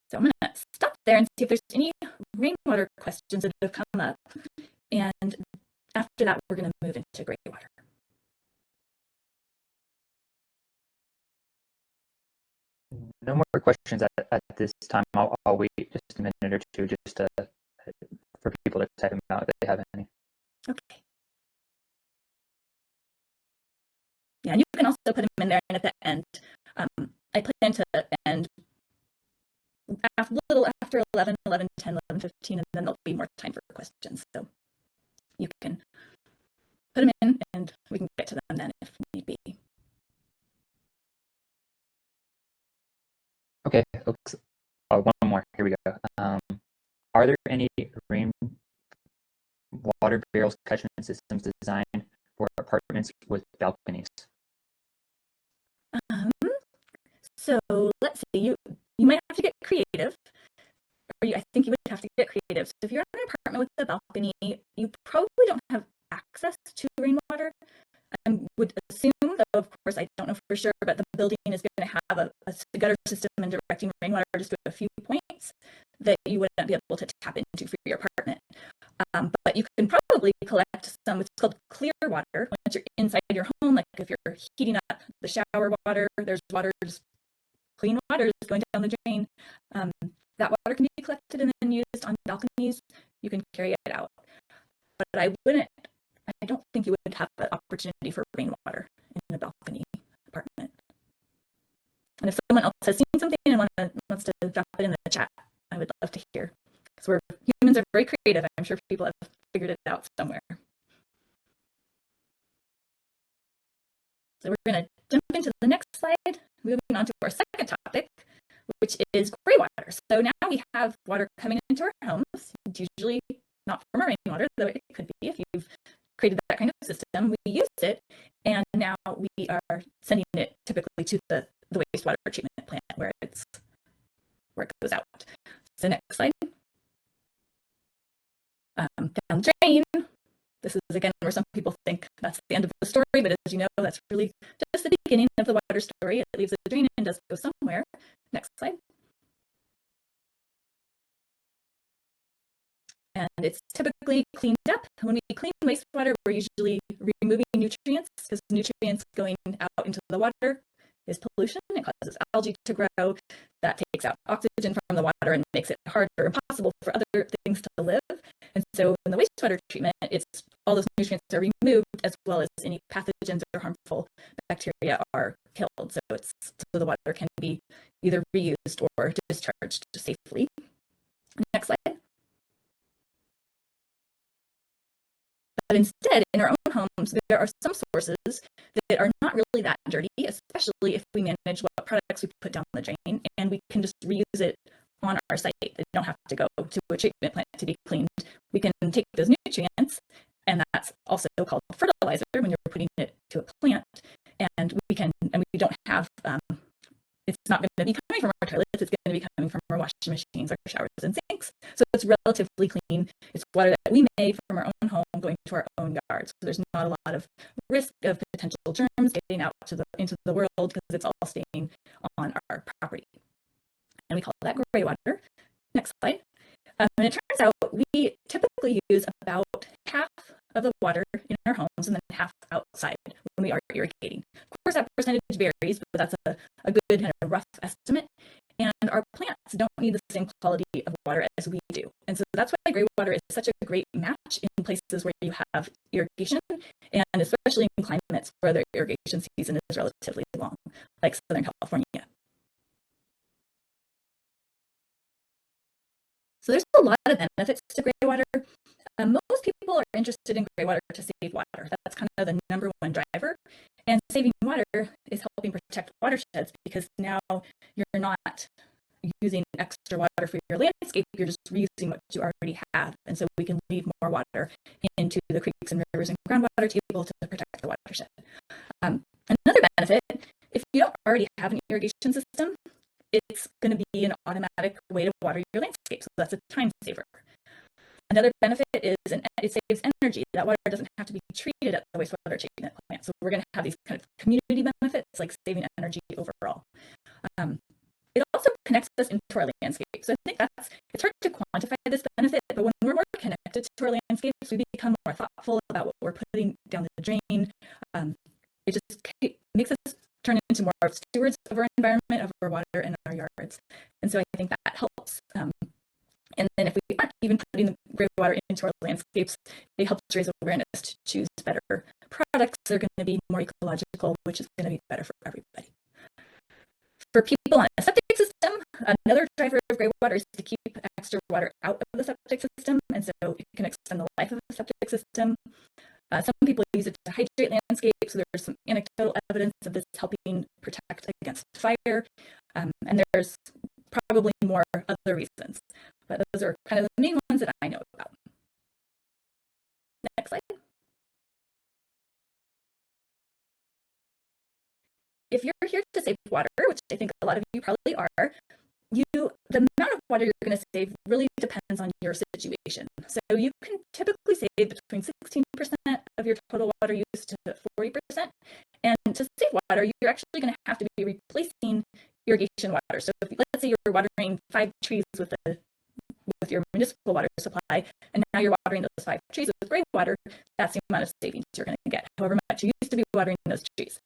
So I'm going to stop there and see if there's any rainwater questions that have come up. And after that, we're going to move into Greywater. No more questions at this time. I'll wait just a minute or two just for people to type them out if they have any. Okay. Yeah, and you can also put them in there, and at the end, I plan to end a little after 11, 11, 10, 11, 15, and then there'll be more time for questions. So you can put them in, and we can get to them then if need be. Okay, oops. Oh, one more. Here we go. Are there any rainwater barrels catchment systems designed for apartments with balconies? So let's see. You might have to get creative, or I think you would have to get creative. So if you're in an apartment with a balcony, you probably don't have access to rainwater. I would assume, though of course I don't know for sure, but the building is going to have a gutter system and directing rainwater just to a few points that you wouldn't be able to tap into for your apartment. But you can probably collect some, it's called clear water, once you're inside your home, like if you're heating up the shower water, there's water, just clean water is going down the drain. That water can be collected and then used on balconies. You can carry it out. But I don't think you would have the opportunity for rainwater in a balcony apartment. And if someone else has seen something and wants to drop it in the chat, I would love to hear. Because humans are very creative. I'm sure people have figured it out somewhere. So we're going to jump into the next slide, moving on to our second topic, which is Greywater. So now we have water coming into our homes. It's usually not from our rainwater, though it could be if you've created that kind of system. We use it, and now we are sending it typically to the wastewater treatment plant where it goes out. So next slide. Down the drain. This is again where some people think that's the end of the story, but as you know, that's really just the beginning of the water story. It leaves the drain and does go somewhere. Next slide. And it's typically cleaned up. When we clean wastewater, we're usually removing nutrients, because nutrients going out into the water is pollution. It causes algae to grow. That takes out oxygen from the water and makes it hard or impossible for other things to live. And so in the wastewater treatment, it's all those nutrients are removed, as well as any pathogens or harmful bacteria are killed. So the water can be either reused or discharged safely. Next slide. But instead, in our own homes, there are some sources that are not really that dirty, especially if we manage what products we put down the drain, and we can just reuse it on our site. They don't have to go to a treatment plant to be cleaned. We can take those nutrients, and that's also called fertilizer when you're putting it to a plant, and we don't have, it's not going to be coming from our toilets, it's going to be coming from our washing machines, our showers and sinks. So it's relatively clean. It's water that we made from our own home going to our own yard. So there's not a lot of risk of potential germs getting out into the world, because it's all staying on our property. And we call that Greywater. Next slide. And it turns out we typically use about half of the water in our homes and then half outside when we are irrigating. Of course, that percentage varies, but that's a good kind of rough estimate. And our plants don't need the same quality of water as we do. And so that's why Greywater is such a great match in places where you have irrigation, and especially in climates where the irrigation season is relatively long, like Southern California. So there's a lot of benefits to Greywater. Most people are interested in Greywater to save water. That's kind of the number one driver. And saving water is helping protect watersheds, because now you're not using extra water for your landscape, you're just reusing what you already have. And so we can leave more water into the creeks and rivers and groundwater table to protect the watershed. And benefit. If you don't already have an irrigation system, it's going to be an automatic way to water your landscape. So that's a time saver. Another benefit is it saves energy. That water doesn't have to be treated at the wastewater treatment plant. So we're going to have these kind of community benefits like saving energy overall. It also connects us into our landscape. So I think it's hard to quantify this benefit, but when we're more connected to our landscapes, we become more thoughtful about what we're putting down the drain. It just makes us turn into more stewards of our environment, of our water, and our yards. And so I think that helps. And then if we aren't even putting the Greywater into our landscapes, it helps raise awareness to choose better products that are going to be more ecological, which is going to be better for everybody. For people on a septic system, another driver of Greywater is to keep extra water out of the septic system, and so it can extend the life of the septic system. Some people use it to hydrate landscapes, so there's some anecdotal evidence of this helping protect against fire, and there's probably more other reasons, but those are kind of the main ones that I know about. Next slide. If you're here to save water, which I think a lot of you probably are, the amount of water you're going to save really depends on your situation. So you can typically save between 16% of your total water use to 40%. And to save water, you're actually going to have to be replacing irrigation water. So let's say you're watering 5 trees with your municipal water supply, and now you're watering those 5 trees with Greywater, that's the amount of savings you're going to get, however much you used to be watering those trees.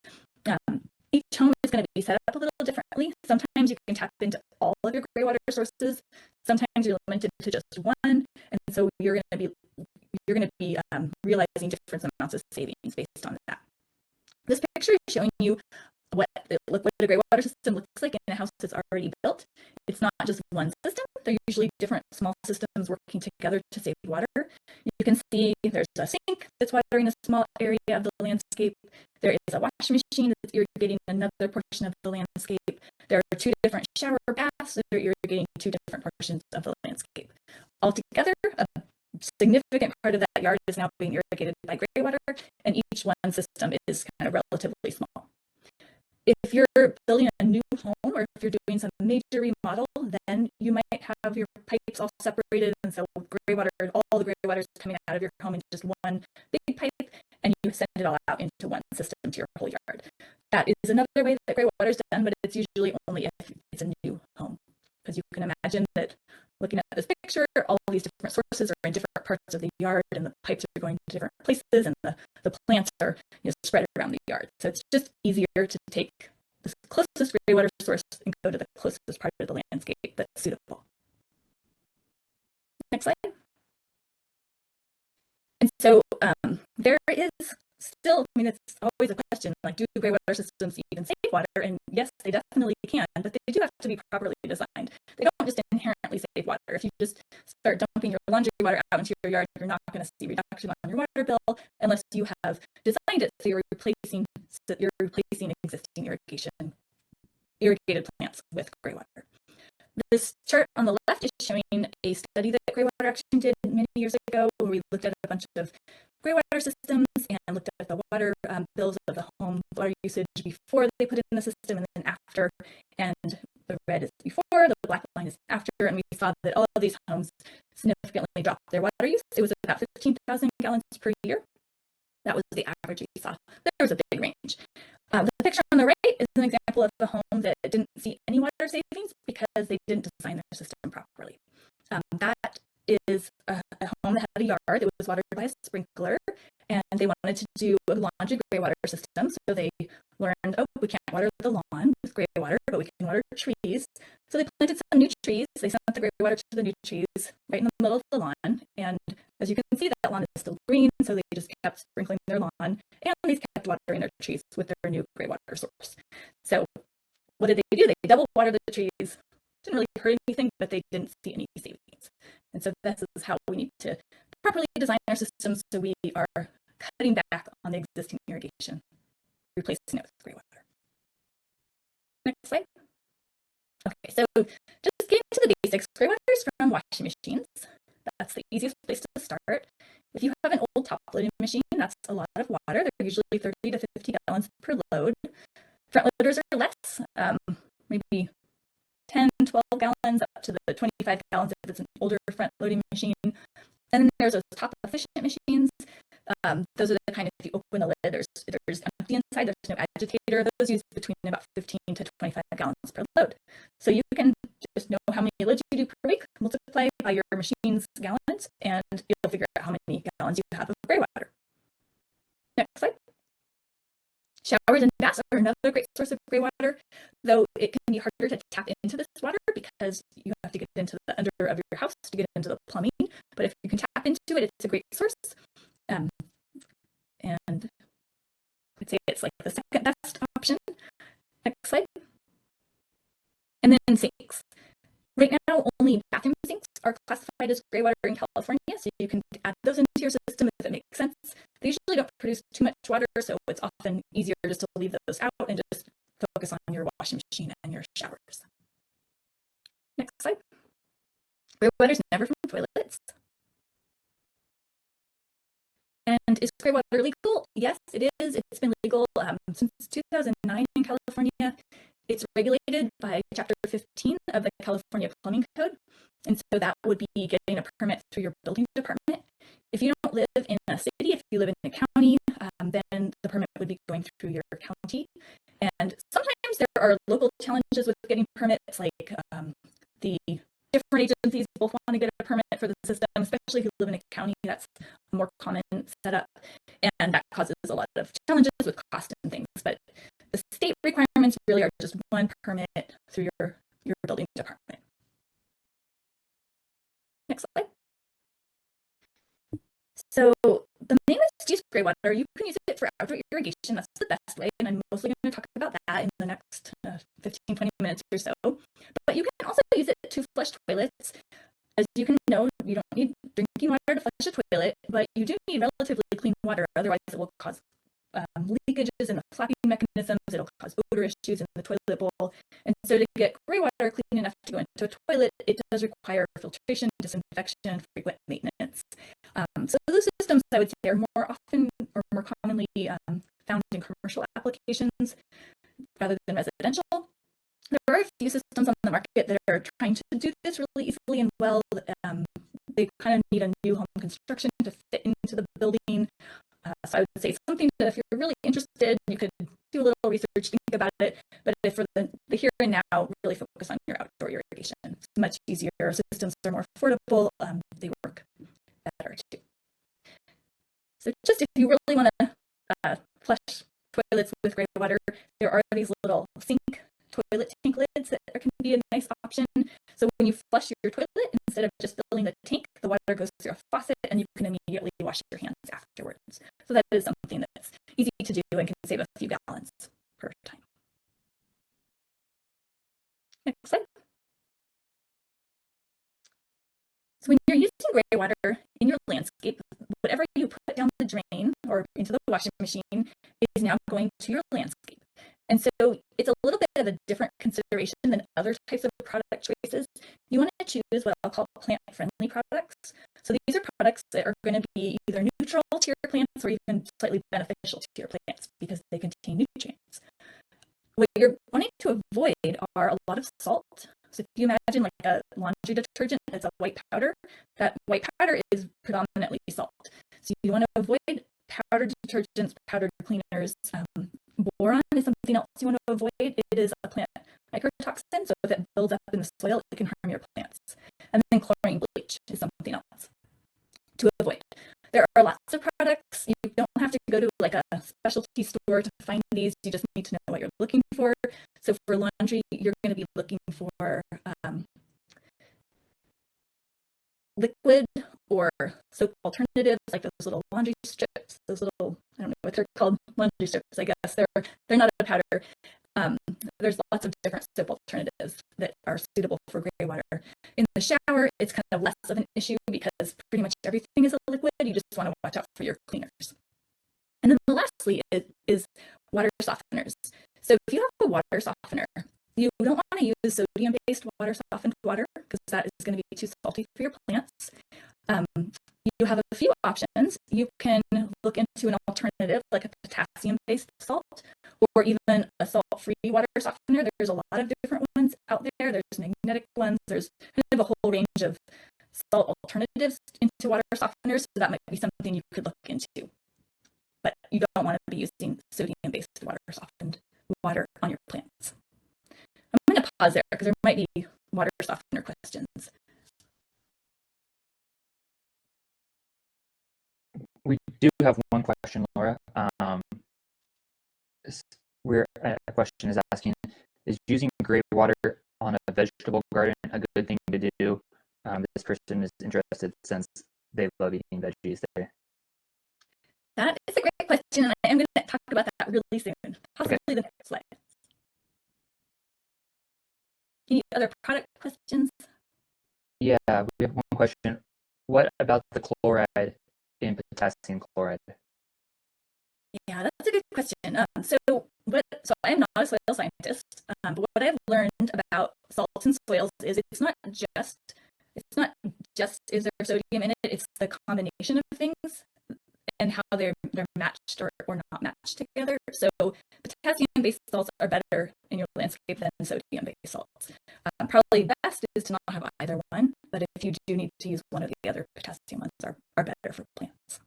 Each home is going to be set up a little differently. Sometimes you can tap into all of your Greywater sources. Sometimes you're limited to just one, and so you're going to be realizing different amounts of savings based on that. This picture is showing you what a Greywater system looks like in a house that's already built. It's not just one system. They're usually different small systems working together to save water. You can see there's a sink that's watering a small area of the landscape. There is a washing machine that's irrigating another portion of the landscape. There are 2 different shower baths that are irrigating 2 different portions of the landscape. Altogether, a significant part of that yard is now being irrigated by Greywater, and each one system is kind of relatively small. If you're building a new home or if you're doing some major remodel, then you might have your pipes all separated, and so Greywater, all the Greywater is coming out of your home in just one big pipe, and you send it all out into one system to your whole yard. That is another way that Greywater is done, but it's usually only if it's a new home, because you can imagine that looking at this picture, all of these different sources are in different parts of the yard, and the pipes are going to different places, and the plants are spread around the yard. So it's just easier to take the closest Greywater source and go to the closest part of the landscape that's suitable. Next slide. And so there is still, it's always a question, like, do Greywater systems even save water? And yes, they definitely can, but they do have to be properly designed. They don't just inherently save water. If you just start dumping your laundry water out into your yard, you're not going to see reduction on your water bill unless you have designed it so you're replacing existing irrigated plants with Greywater. This chart on the left is showing a study that Greywater actually did many years ago, where we looked at a bunch of Greywater systems and looked at the water bills of the home water usage before they put it in the system and then after. And the red is before, the black line is after, and we saw that all of these homes significantly dropped their water use. It was about 15,000 gallons per year. That was the average we saw. There was a big range. The picture on the right is an example of a home that didn't see any water savings because they didn't design their system properly. That is a home that had a yard that was watered by a sprinkler, and they wanted to do a laundry Greywater system. So they learned, oh, we can't water the lawn with Greywater, but we can water trees. So they planted some new trees. They sent the Greywater to the new trees right in the middle of the lawn. And as you can see, that lawn is still green, so they just kept sprinkling their lawn, and they kept watering their trees with their new Greywater source. So what did they do? They double watered the trees. Didn't really hurt anything, but they didn't see any savings. And so this is how we need to properly design our systems, so we are cutting back on the existing irrigation, replacing it with Greywater. Next slide. Okay, so just getting to the basics, Greywater is from washing machines. That's the easiest place to start. If you have an old top-loading machine, that's a lot of water. They're usually 30 to 50 gallons per load. Front loaders are less, maybe 10, 12 gallons up to the 25 gallons if it's an older front loading machine. And then there's those top efficient machines. Those are the kind of, if you open the lid, there's empty inside, there's no agitator. Those use between about 15 to 25 gallons per load. So you can just know how many loads you do per week, multiply by your machine's gallons, and you'll figure out how many gallons you have of Greywater. Next slide. Showers and baths are another great source of Greywater, though it can be harder to tap into this water because you have to get into the under of your house to get into the plumbing. But if you can tap into it, it's a great source. And I'd say it's like the second best option. Next slide. And then sinks. Right now, only bathroom sinks are classified as Greywater in California, so you can add those into your system if it makes sense. They usually don't produce too much water, so it's often easier just to leave those out and just focus on your washing machine and your showers. Next slide. Greywater is never from toilets. And is Greywater legal? Yes, it is. It's been legal since 2009 in California. It's regulated by Chapter 15 of the California Plumbing Code. And so that would be getting a permit through your building department. If you don't live in a city, if you live in a county, then the permit would be going through your county. And sometimes there are local challenges with getting permits, like the different agencies both want to get a permit for the system, especially if you live in a county. That's a more common setup, and that causes a lot of challenges with cost and things. But the state requirements really are just one permit through your building department. Next slide. So the main ways to use Greywater, you can use it for outdoor irrigation. That's the best way, and I'm mostly going to talk about that in the next 15-20 minutes or so. But you can also use it to flush toilets. As you can know, you don't need drinking water to flush a toilet, but you do need relatively clean water, otherwise it will cause leakages in the flapping mechanisms, it'll cause odor issues in the toilet bowl. And so to get Greywater clean enough to go into a toilet, it does require filtration, disinfection, and frequent maintenance. So those systems, I would say, are more often or more commonly found in commercial applications rather than residential. There are a few systems on the market that are trying to do this really easily and well. They kind of need a new home construction to fit into the building. So I would say something that if you're really interested, you could do a little research, think about it. But if for the here and now, really focus on your outdoor irrigation. It's much easier. Systems are more affordable. They work better too. So just if you really want to flush toilets with Greywater, there are these little toilet tank lids that can be a nice option. So when you flush your toilet, instead of just filling the tank, the water goes through a faucet and you can immediately wash your hands afterwards. So that is something that's easy to do and can save a few gallons per time. Next slide. So when you're using Greywater in your landscape, whatever you put down the drain or into the washing machine is now going to your landscape. And so it's a little bit of a different consideration than other types of product choices. You want to choose what I'll call plant-friendly products. So these are products that are going to be either neutral to your plants or even slightly beneficial to your plants because they contain nutrients. What you're wanting to avoid are a lot of salt. So if you imagine like a laundry detergent that's a white powder, that white powder is predominantly salt. So you want to avoid powdered detergents, powdered cleaners. Boron is something else you want to avoid. It is a plant mycotoxin, so if it builds up in the soil, it can harm your plants. And then chlorine bleach is something else to avoid. There are lots of products. You don't have to go to like a specialty store to find these. You just need to know what you're looking for. So for laundry, you're going to be looking for liquid or soap alternatives, like those little laundry strips, those little, I don't know what they're called, laundry strips, I guess. They're not a powder. There's lots of different soap alternatives that are suitable for Greywater. In the shower, it's kind of less of an issue because pretty much everything is a liquid. You just want to watch out for your cleaners. And then lastly is water softeners. So if you have a water softener, you don't want to use sodium-based water softened water because that is going to be too salty for your plants. You have a few options. You can look into an alternative like a potassium-based salt, or even a salt-free water softener. There's a lot of different ones out there. There's magnetic ones. There's kind of a whole range of salt alternatives into water softeners, so that might be something you could look into. But you don't want to be using sodium-based water softened water on your plants. I'm going to pause there because there might be water softener questions. We do have one question, Laura. Where a question is asking, is using gray water on a vegetable garden a good thing to do? This person is interested since they love eating veggies there. That is a great question, and I am going to talk about that really soon, possibly the next slide. Any other product questions? Yeah, we have one question. What about the chloride in potassium chloride? Yeah, that's a good question. So I am not a soil scientist, but what I've learned about salts and soils is it's not just is there sodium in it, it's the combination of things and how they're matched or not matched together. So potassium-based salts are better in your landscape than sodium-based salts. Probably best is to not have either one, but if you do need to use one of the other, potassium ones are better for plants.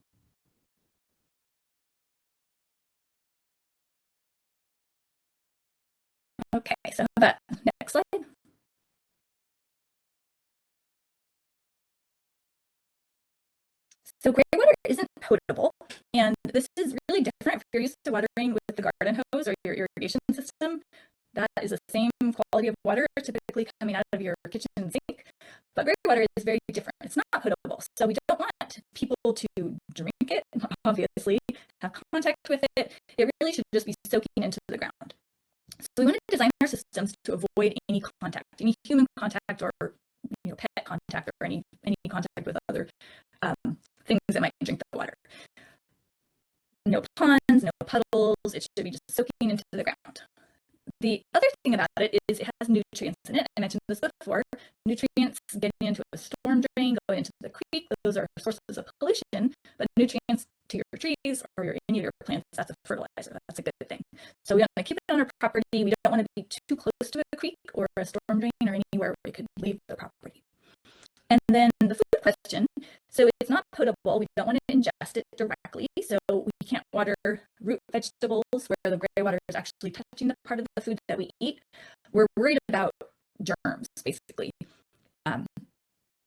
Okay, so how about next slide? So Greywater isn't potable, and this is really different if you're used to watering with the garden hose or your irrigation system. That is the same quality of water typically coming out of your kitchen sink, but Greywater is very different. It's not potable, so we don't want people to drink it, obviously, have contact with it. It really should just be soaking into the ground. So we want to design our systems to avoid any contact, any human contact or pet contact or any contact with other things that might drink the water. No ponds, no puddles, it should be just soaking into the ground. The other thing about it is it has nutrients in it. I mentioned this before. Nutrients getting into a storm drain, going into the creek, those are sources of pollution, but nutrients to your trees or any of your plants, that's a fertilizer. That's a good thing. So we want to keep it on our property. We don't want to be too close to a creek or a storm drain or anywhere where we could leave the property. And then the food question. So it's not potable. We don't want to ingest it directly. So we can't water root vegetables where the gray water is actually touching the part of the food that we eat. We're worried about germs, basically.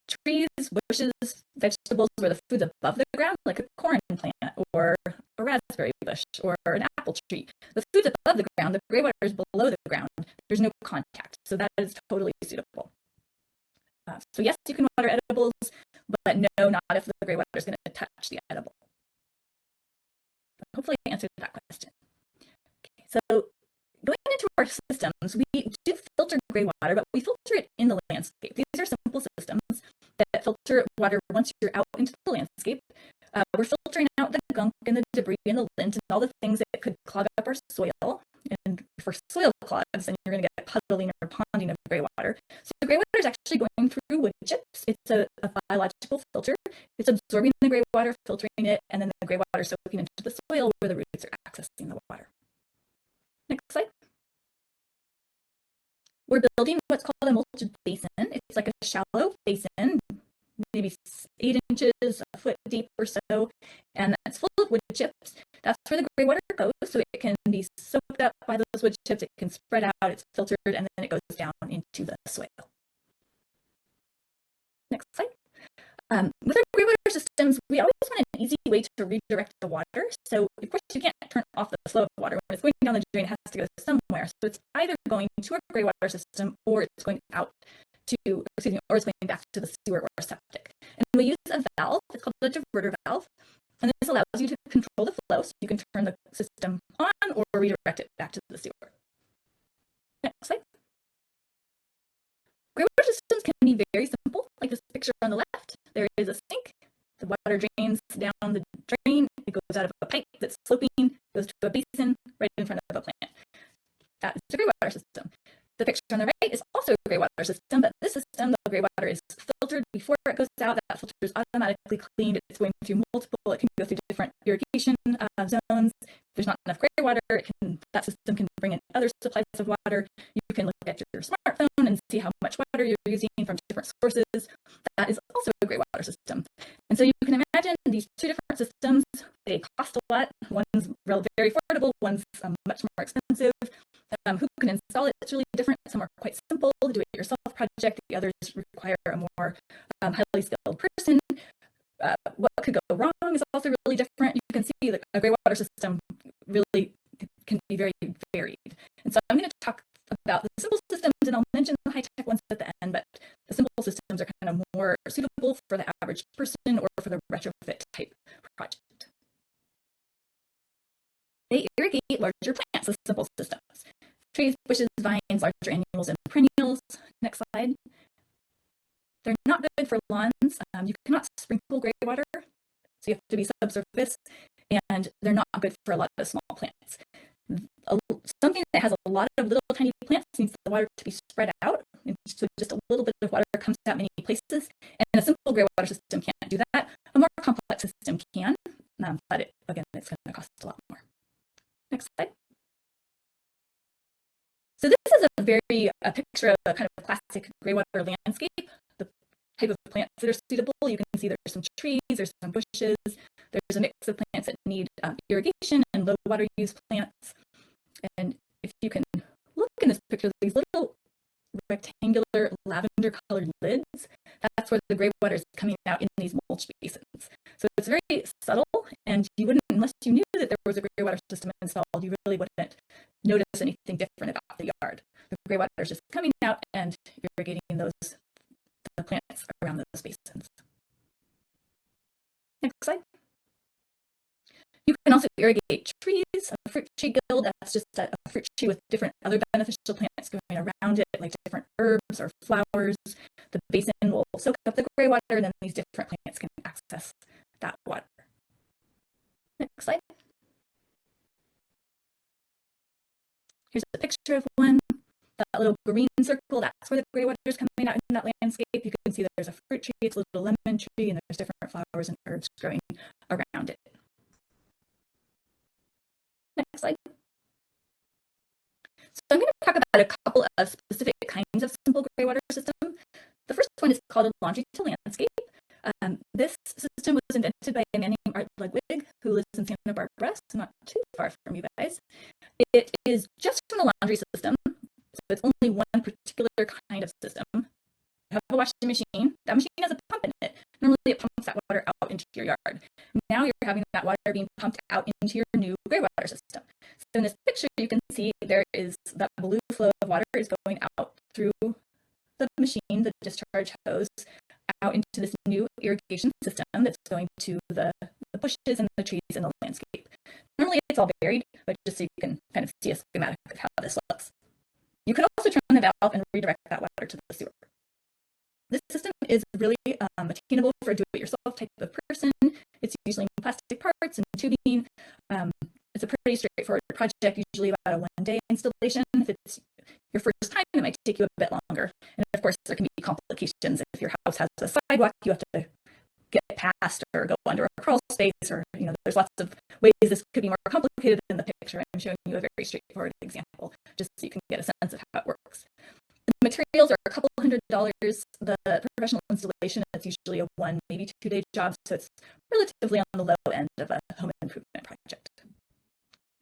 Trees, bushes, vegetables where the food's above the ground, like a corn plant or a raspberry bush or an apple tree. The food's above the ground, the gray water is below the ground. There's no contact. So that is totally suitable. So yes, you can water edibles, but no, not if the gray water is going to touch the edible. Hopefully I answered that question. Okay, so going into our systems, we do filter gray water, but we filter it in the landscape. These are simple systems that filter water once you're out into the landscape. We're filtering out the gunk and the debris and the lint and all the things that could clog up our soil. And for soil clogs, then you're going to get puddling or ponding of gray water. So the gray water is actually going through wood chips. It's a biological filter. It's absorbing the gray water, filtering it, and then the gray water soaking into the soil where the roots are accessing the water. Next slide. We're building what's called a mulched basin. It's like a shallow basin, maybe 8 inches, a foot deep or so, and that's full of wood chips. That's where the gray water goes, so it can be soaked up by those wood chips, it can spread out, it's filtered, and then it goes down into the soil. Next slide. With our gray water systems, we always want an easy way to redirect the water. So of course you can't turn off the flow of water. When it's going down the drain, it has to go somewhere. So it's either going to our gray water system or it's going out to, or it's going back to the sewer or septic. And we use a valve, it's called the diverter valve. And this allows you to control the flow, so you can turn the system on or redirect it back to the sewer. Next slide. Gray water systems can be very simple, like this picture on the left. There is a sink, the water drains down the drain, it goes out of a pipe that's sloping, goes to a basin right in front of a plant. That is the gray water system. The picture on the right is also a gray water system, but this system, the gray water is filtered before it goes out. That filter is automatically cleaned. It's going through multiple, it can go through different irrigation zones. there's not enough gray water, that system can bring in other supplies of water. You can look at your smartphone and see how much water you're using from different sources. That is also a gray water system. And so you can imagine these two different systems, they cost a lot. One's very affordable, one's much more expensive. Who can install it? It's really different. Some are quite simple, do-it-yourself project. The others require a more highly skilled person. What could go wrong is also really different. You can see that a gray water system really can be very varied. And so I'm going to talk about the simple systems, and I'll mention the high-tech ones at the end, but the simple systems are kind of more suitable for the average person or for the retrofit type project. They irrigate larger plants with simple systems. Trees, bushes, vines, larger annuals, and perennials. Next slide. They're not good for lawns. You cannot sprinkle gray water, so you have to be subsurface, and they're not good for a lot of small plants. Something that has a lot of little tiny plants needs the water to be spread out, and so just a little bit of water comes out many places, and a simple gray water system can't do that. A more complex system can, but again, it's going to cost a lot more. Next slide. So this is a picture of a kind of classic gray water landscape. The type of plants that are suitable. You can see there's some trees, there's some bushes, there's a mix of plants that need irrigation and low water use plants. And if you can look in this picture, these little rectangular lavender colored lids, that's where the gray water is coming out in these mulch basins. So it's very subtle, and you wouldn't, unless you knew that there was a gray water system installed, you really wouldn't notice anything different about the yard. The gray water is just coming out and irrigating the plants around those basins. Next slide. You can also irrigate trees. A fruit tree guild, that's just a fruit tree with different other beneficial plants going around it, like different herbs or flowers. The basin will soak up the gray water, and then these different plants can access that water. Next slide. Here's a picture of one. That little green circle, that's where the gray water is coming out in that landscape. You can see there's a fruit tree, it's a little lemon tree, and there's different flowers and herbs growing around it. Next slide. So I'm going to talk about a couple of specific kinds of simple gray water system. The first one is called a laundry to landscape. This system was invented by a man named Art Ludwig, who lives in Santa Barbara, so not too far from you guys. It is just from the laundry system, so it's only one particular kind of system. You have a washing machine. That machine has a pump in it. Normally it pumps that water out into your yard. Now you're having that water being pumped out into your new gray water system. So in this picture, you can see there is that blue flow of water is going out through the machine, the discharge hose, out into this new irrigation system that's going to the bushes and the trees in the landscape. Normally it's all buried, but just so you can kind of see a schematic of how this looks. You could also turn the valve and redirect that water to the sewer. This system is really attainable for a do-it-yourself type of person. It's usually in plastic parts and tubing. It's a pretty straightforward project, usually about a one-day installation. If it's your first time, it might take you a bit longer. And of course, there can be complications. If your house has a sidewalk, you have to get past or go under a crawl space, or there's lots of ways this could be more complicated than the picture. I'm showing you a very straightforward example, just so you can get a sense of how it works. The materials are a couple $100. The professional installation is usually a 1, maybe 2-day job, so it's relatively on the low end of a home improvement project.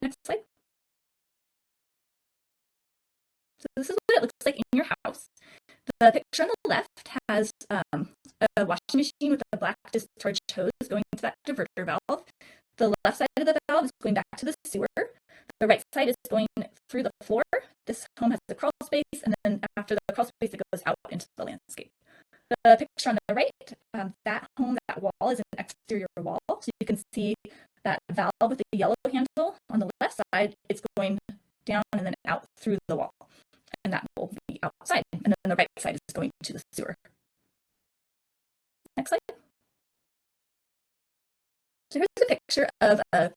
Next slide. So this is what it looks like in your house. The picture on the left has a washing machine with a black discharge hose going to that diverter valve. The left side of the valve is going back to the sewer. The right side is going through the floor. This home has a crawl space, and then after the crawl space, it goes out into the landscape. The picture on the right, that wall is an exterior wall, so you can see that valve with the yellow handle on the left side, it's going down and then out through the wall, and that will be outside, and then the right side is going to the sewer. Next slide. So here's a picture of a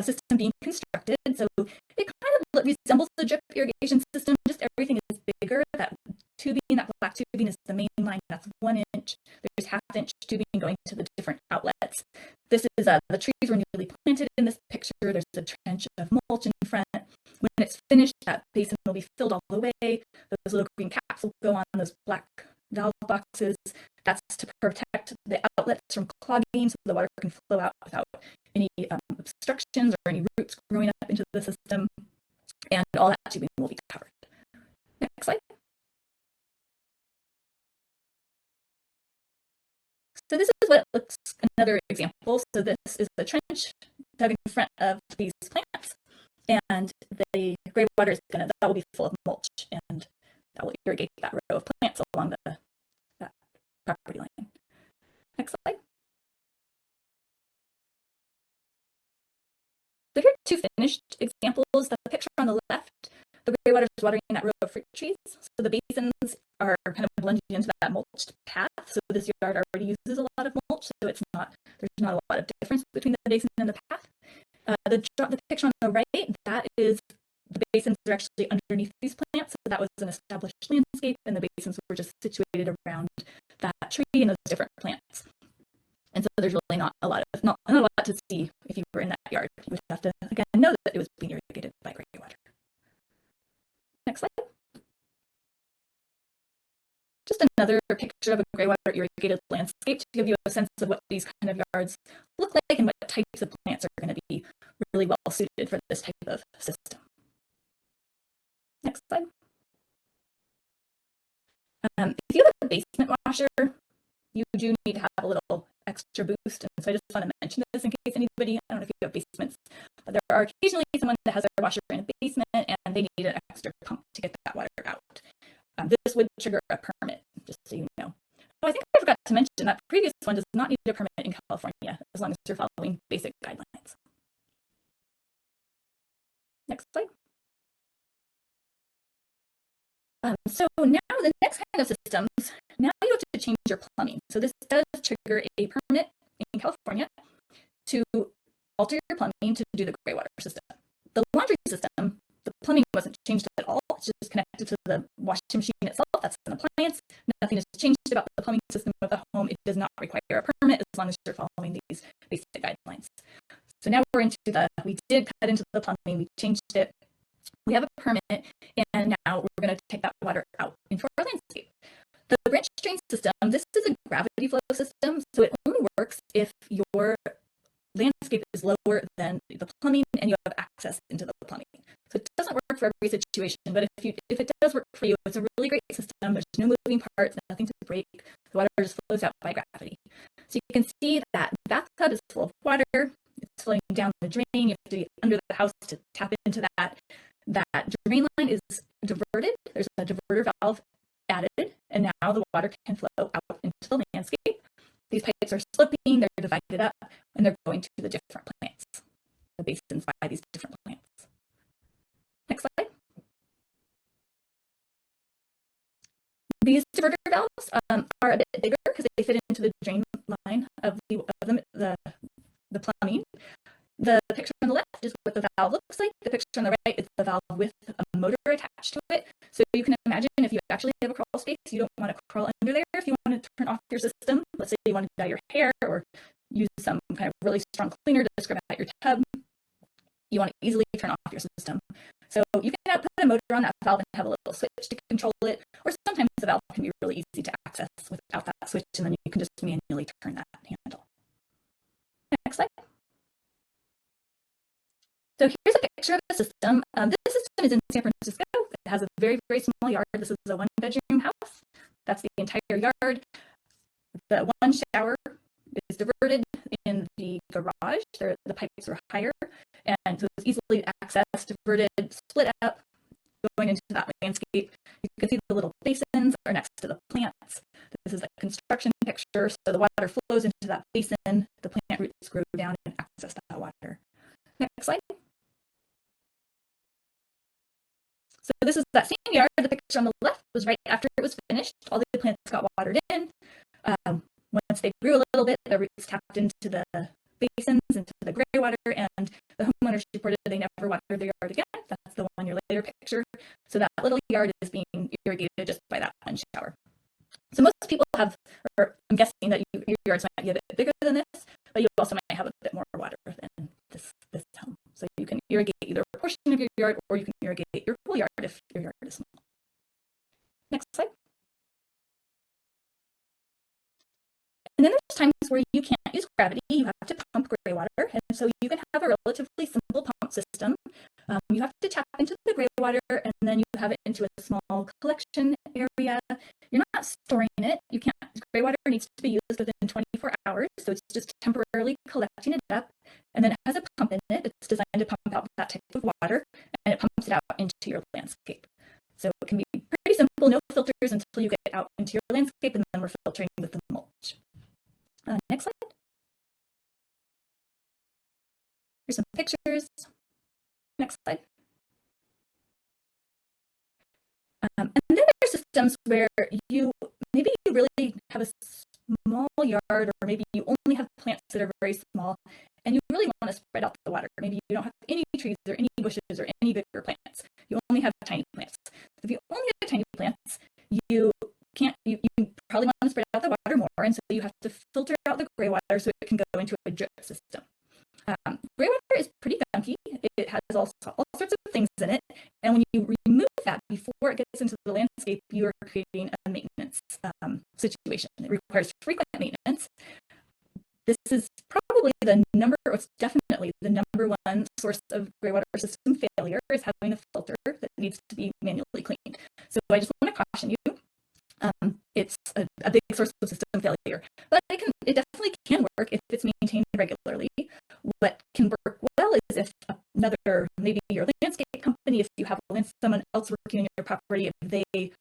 system being constructed. So it kind of resembles the drip irrigation system, just everything is bigger. That tubing. That black tubing is the main line, that's 1 inch. There's half-inch tubing going to the different outlets. This is the trees were newly planted in this picture. There's a trench of mulch in front. When it's finished, that basin will be filled all the way. Those little green caps will go on those black valve boxes. That's to protect the outlets from clogging so the water can flow out without any obstructions or any roots growing up into the system. And all that tubing will be covered. Next slide. So this is what looks another example. So this is the trench dug in front of these plants, and the gray water is that will be full of mulch, and that will irrigate that row of plants along that property line. Next slide. So here are two finished examples. The picture on the left, the gray water is watering that row of fruit trees. So the basins are kind of blending into that mulched path. So this yard already uses a lot of mulch, so there's not a lot of difference between the basin and the path. The picture on the right, that is the basins are actually underneath these plants. So that was an established landscape, and the basins were just situated around that tree and those different plants. And so there's really not a lot to see if you were in that yard. You would have to, again, know that it was being irrigated by gray water. Next slide. Just another picture of a gray water irrigated landscape to give you a sense of what these kind of yards look like and what types of plants are going to be really well suited for this type of system. Next slide. If you have a basement washer, you do need to have a little extra boost. And so I just want to mention this in case anybody, I don't know if you have basements, but there are occasionally someone that has their washer in a basement and they need an extra pump to get that water out. This would trigger a permit, just so you know. Oh, I think I forgot to mention that previous one does not need a permit in California as long as you're following basic guidelines. Next slide. So now the next kind of systems, now you have to change your plumbing. So this does trigger a permit in California to alter your plumbing to do the gray water system. The laundry system, the plumbing wasn't changed at all. It's just connected to the washing machine itself. That's an appliance. Nothing has changed about the plumbing system of the home. It does not require a permit as long as you're following these basic guidelines. So now we did cut into the plumbing. We changed it. We have a permit, and now we're going to take that water out into our landscape. The branch drain system, this is a gravity flow system, so it only works if your landscape is lower than the plumbing and you have access into the plumbing. So it doesn't work for every situation, but if it does work for you, it's a really great system. There's no moving parts, nothing to break. The water just flows out by gravity. So you can see that the bathtub is full of water. It's flowing down the drain. You have to be under the house to tap into that. That drain line is diverted. There's a diverter valve added, and now the water can flow out into the landscape. These pipes are sloping, they're divided up, and they're going to the different plants, the basins by these different plants. Next slide. These diverter valves are a bit bigger because they fit into the drain line of the plumbing. The picture on the left is what the valve looks like. The picture on the right is the valve with a motor attached to it. So you can imagine if you actually have a crawl space, you don't want to crawl under there. If you want to turn off your system, let's say you want to dye your hair or use some kind of really strong cleaner to scrub out your tub, you want to easily turn off your system. So you can put a motor on that valve and have a little switch to control it, or sometimes the valve can be really easy to access without that switch, and then you can just manually turn that handle. Next slide. So here's a picture of the system. This system is in San Francisco. It has a very, very small yard. This is a one-bedroom house. That's the entire yard. The one shower is diverted in the garage. The pipes are higher, and so it's easily accessed, diverted, split up, going into that landscape. You can see the little basins are next to the plants. This is a construction picture, so the water flows into that basin. The plant roots grow down and access that water. Next slide. So this is that same yard. The picture on the left was right after it was finished. All the plants got watered in. Once they grew a little bit, the roots tapped into the basins, into the gray water, and the homeowners reported they never watered their yard again. That's the one you're later picture. So that little yard is being irrigated just by that one shower. So most people have, or I'm guessing that your yards might be a bit bigger than this, but you also might have a bit more water than this home. So you can irrigate either a portion of your yard, or you can irrigate your whole yard if your yard is small. Next slide. And then there's times where you can't use gravity. You have to pump gray water. And so you can have a relatively simple pump system. You have to tap into the gray water, and then you have it into a small collection area. You're not storing it. You can't. Gray water needs to be used within 24 hours. So it's just temporarily collecting it up. And then it has a pump in it. It's designed to pump out that type of water, and it pumps it out into your landscape. So it can be pretty simple, no filters until you get out into your landscape, and then we're filtering with the mulch. Next slide. Here's some pictures. Next slide. And then there's systems where maybe you really have a small yard, or maybe you only have plants that are very small, and you really want to spread out the water. Maybe you don't have any trees or any bushes or any bigger plants. You only have tiny plants. If you only have tiny plants, you probably want to spread out the water more, and so you have to filter out the gray water so it can go into a drip system. Gray water is pretty gunky. It has all sorts of things in it, and when you remove that before it gets into the landscape, you are creating a maintenance situation. It requires frequent maintenance. This is probably it's definitely the number one source of gray water system failure, is having a filter that needs to be manually cleaned. So I just want to caution you. It's a big source of system failure, but it definitely can work if it's maintained regularly. What can work well is if maybe your landscape company, if you have someone else working on your property, if they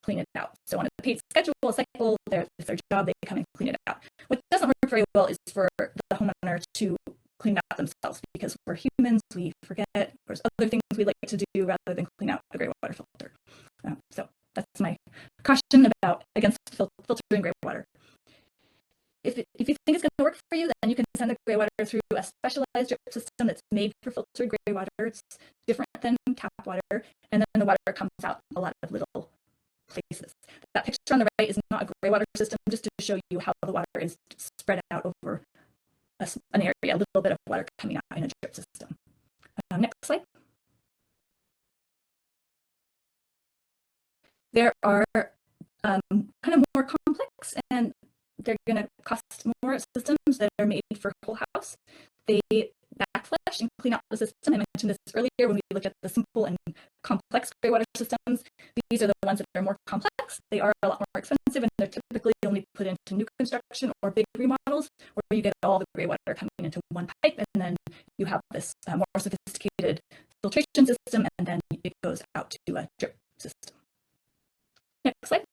clean it out. So on a paid schedule, cycle, it's their job, they come and clean it out. What doesn't work very well is for the homeowner to clean it out themselves, because we're humans, we forget. There's other things we like to do rather than clean out a gray water filter. So that's my caution against filtering gray water. If you think it's going to work for you, then you can send the gray water through a specialized drip system that's made for filtered gray water. It's different than tap water, and then the water comes out in a lot of little places. That picture on the right is not a gray water system, just to show you how the water is spread out over an area, a little bit of water coming out in a drip system. Next slide. There are kind of more complex, and they're going to cost more systems that are made for whole house. They backflush and clean out the system. I mentioned this earlier when we looked at the simple and complex gray water systems. These are the ones that are more complex. They are a lot more expensive, and they're typically only put into new construction or big remodels, where you get all the gray water coming into one pipe, and then you have this more sophisticated filtration system, and then it goes out to a drip system. Next slide.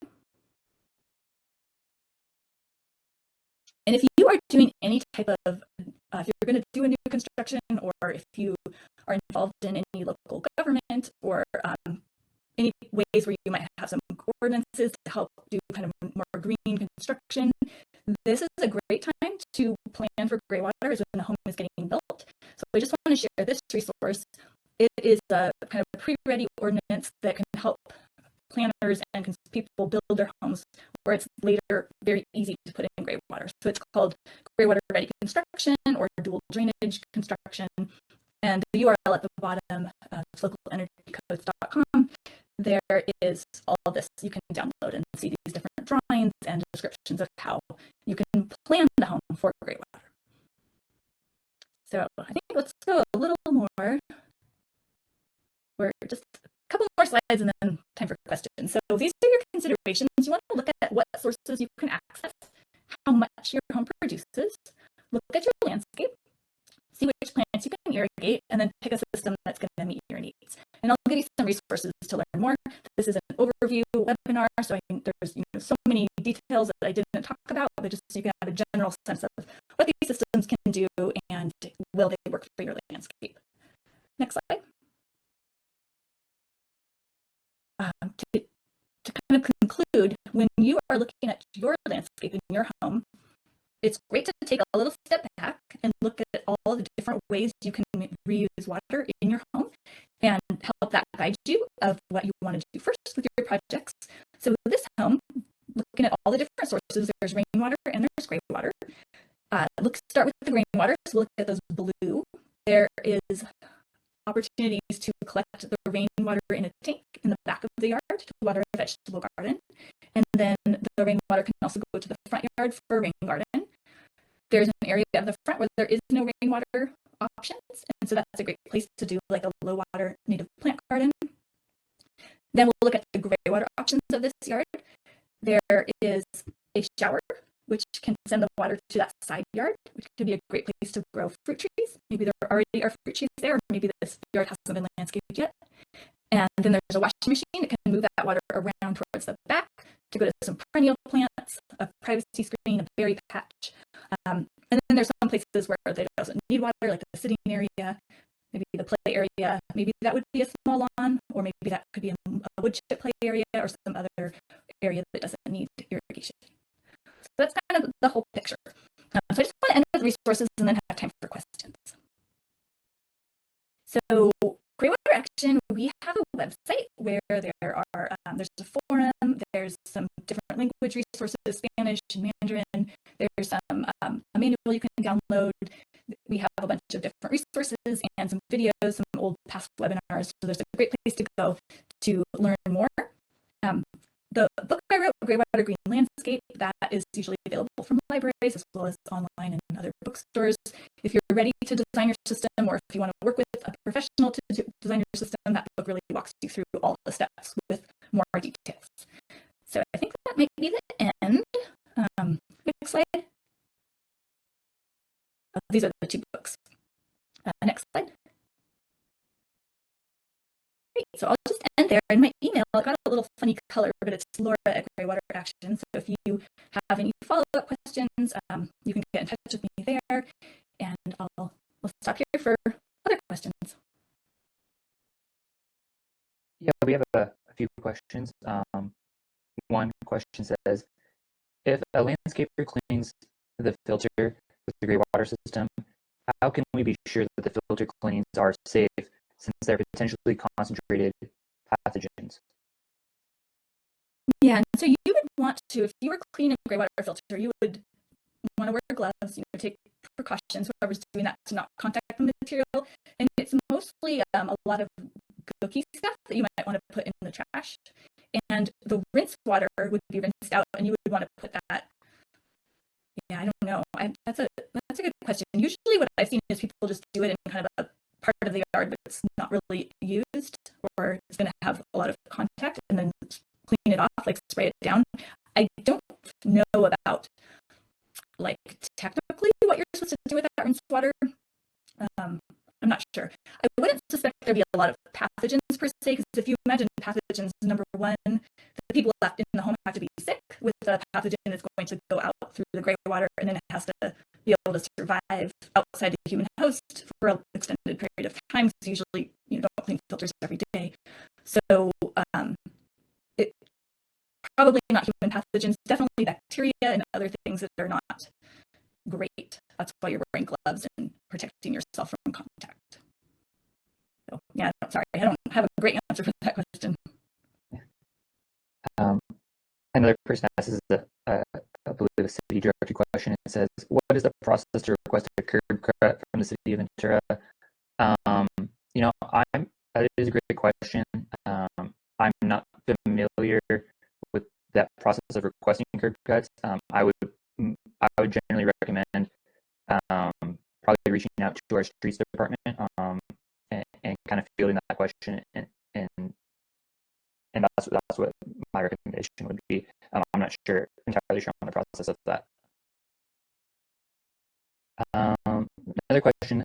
And if you are doing any type of, if you're going to do a new construction, or if you are involved in any local government, or any ways where you might have some ordinances to help do kind of more green construction, this is a great time to plan for gray water, is when the home is getting built. So I just want to share this resource. It is a kind of pre-ready ordinance that can help planners and people build their homes, where it's later very easy to put in gray water. So it's called Greywater Ready Construction, or Dual Drainage Construction. And the URL at the bottom, local.energycodes.com, there is all of this. You can download and see these different drawings and descriptions of how you can plan the home for gray water. So I think let's go a little more. We're just couple more slides and then time for questions. So these are your considerations. You want to look at what sources you can access, how much your home produces, look at your landscape, see which plants you can irrigate, and then pick a system that's going to meet your needs. And I'll give you some resources to learn more. This is an overview webinar, so I think there's so many details that I didn't talk about, but just so you can have a general sense of what these systems can do and will they work for your landscape. Next slide. To kind of conclude, when you are looking at your landscape in your home, it's great to take a little step back and look at all the different ways you can reuse water in your home and help help that guide you of what you want to do first with your projects. So with this home, looking at all the different sources, there's rainwater and there's greywater. Let's start with the rainwater. So we'll look at those blue. There is opportunities to collect the rainwater in a tank in the back of the yard to water a vegetable garden. And then the rainwater can also go to the front yard for a rain garden. There's an area at the front where there is no rainwater options, and so that's a great place to do like a low water native plant garden. Then we'll look at the greywater options of this yard. There is a shower, which can send the water to that side yard, which could be a great place to grow fruit trees. Maybe there already are fruit trees there, or maybe this yard hasn't been landscaped yet. And then there's a washing machine that can move that water around towards the back to go to some perennial plants, a privacy screen, a berry patch. And then there's some places where they doesn't need water, like the sitting area, maybe the play area. Maybe that would be a small lawn, or maybe that could be a wood chip play area or some other area that doesn't need irrigation. So that's kind of the whole picture. So I just want to end with resources and then have time for questions. So Greywater Action, we have a website where there are there's a forum, there's some different language resources, Spanish and Mandarin. There's some a manual you can download. We have a bunch of different resources and some videos, some old past webinars. So there's a great place to go to learn more. The book I wrote, Greywater Green Landscape, that is usually available from libraries as well as online and other bookstores. If you're ready to design your system, or if you want to work with a professional to design your system, that book really walks you through all the steps with more details. So I think that might be the end. Next slide. These are the two books. Next slide. Great. So I'll just end there. In my email, I got a little funny color, but it's Laura at Greywater Action. So if you have any follow-up questions, you can get in touch with me there, and I'll stop here for other questions. Yeah, we have a few questions. One question says, if a landscaper cleans the filter with the Greywater system, how can we be sure that the filter cleanings are safe since they're potentially concentrated pathogens? Yeah, so you would want to, if you were cleaning a Greywater filter, you would want to wear gloves, take precautions, whoever's doing that, to not contact the material. And it's mostly a lot of cookie stuff that you might want to put in the trash. And the rinse water would be rinsed out, and you would want to put that. Yeah, I don't know. That's a good question. Usually, what I've seen is people just do it in kind of a part of the yard that's not really used, or it's going to have a lot of contact, and then clean it off, like spray it down. I don't know about like technically what you're supposed to do with that rinse water. I'm not sure. I wouldn't suspect there'd be a lot of pathogens per se, because if you imagine pathogens, number one, the people left in the home have to be sick with the pathogen that's going to go out through the greywater, and then it has to be able to survive outside the human host for an extended period of time, because usually you don't clean filters every day. So it probably not human pathogens, definitely bacteria and other things that are not great. That's why you're wearing gloves and protecting yourself from contact. So yeah, sorry, I don't have a great answer for that question. Another person asks is I believe a city directed question. It says, what is the process to request a curb cut from the city of Ventura? That is a great question. I'm not familiar with that process of requesting curb cuts. I would generally recommend probably reaching out to our streets department and kind of fielding that question, and that's what my recommendation would be. I'm not entirely sure on the process of that. Another question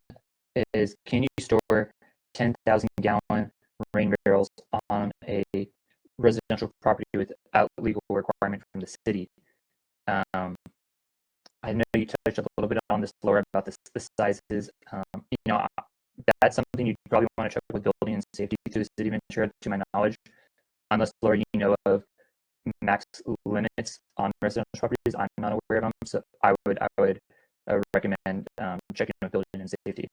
is, can you store 10,000 gallon rain barrels on a residential property without legal requirement from the city? I know you touched a little bit on this, Laura, about the sizes. That's something you probably want to check with building and safety through the city of Ventura, to my knowledge. Unless, Laura, you know of max limits on residential properties, I'm not aware of them. So I would recommend checking with building and safety.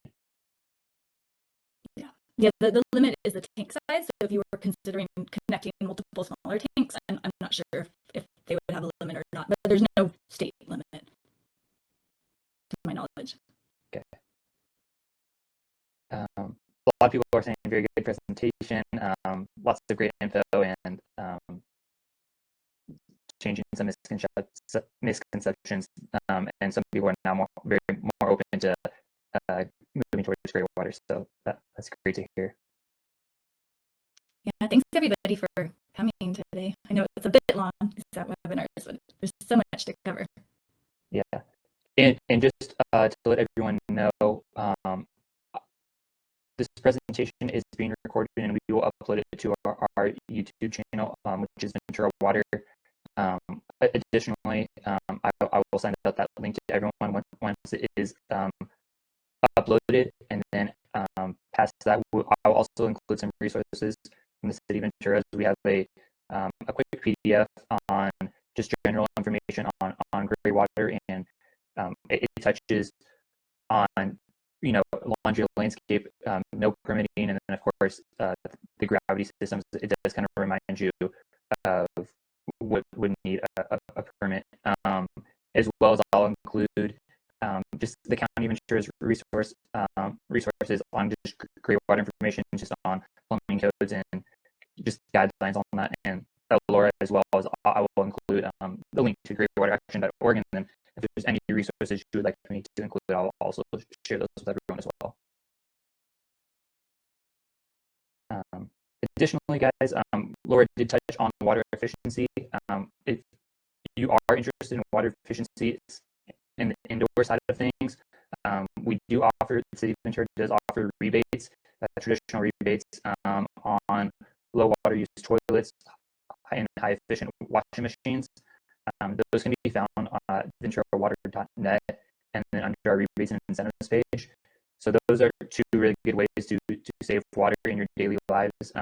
Yeah, the limit is the tank size. So if you were considering connecting multiple smaller tanks, I'm not sure if they would have a limit or not, but there's no state limit to my knowledge. Okay. A lot of people are saying very good presentation, lots of great info, and changing some misconceptions. And some people are now very more open to moving towards Greywater. So that's great to hear. Yeah, thanks everybody for coming today. I know it's a bit long, these webinars, but there's so much to cover. Yeah, and just to let everyone know, this presentation is being recorded, and we will upload it to our YouTube channel, which is Ventura Water. Additionally, I will send out that link to everyone once it is uploaded, and then past that, I'll also include some resources from the city of Ventura. We have a quick PDF on just general information on Greywater, and it touches on laundry landscape, no permitting, and then of course the gravity systems. It does kind of remind you of what would need a permit, as well as I'll include just the county of Ventura's resources on just Greywater information, just on plumbing codes and just guidelines on that. And Laura, as well as I will include the link to greywateraction.org, and then if there's any resources you would like me to include, I'll also share those with everyone as well. Additionally, guys, Laura did touch on water efficiency. If you are interested in water efficiency in the indoor side of things, we do offer, the city of Ventura does offer rebates, traditional rebates on low water use toilets and high efficient washing machines. Those can be found on venturawater.net and then under our rebates and incentives page. So those are two really good ways to save water in your daily lives.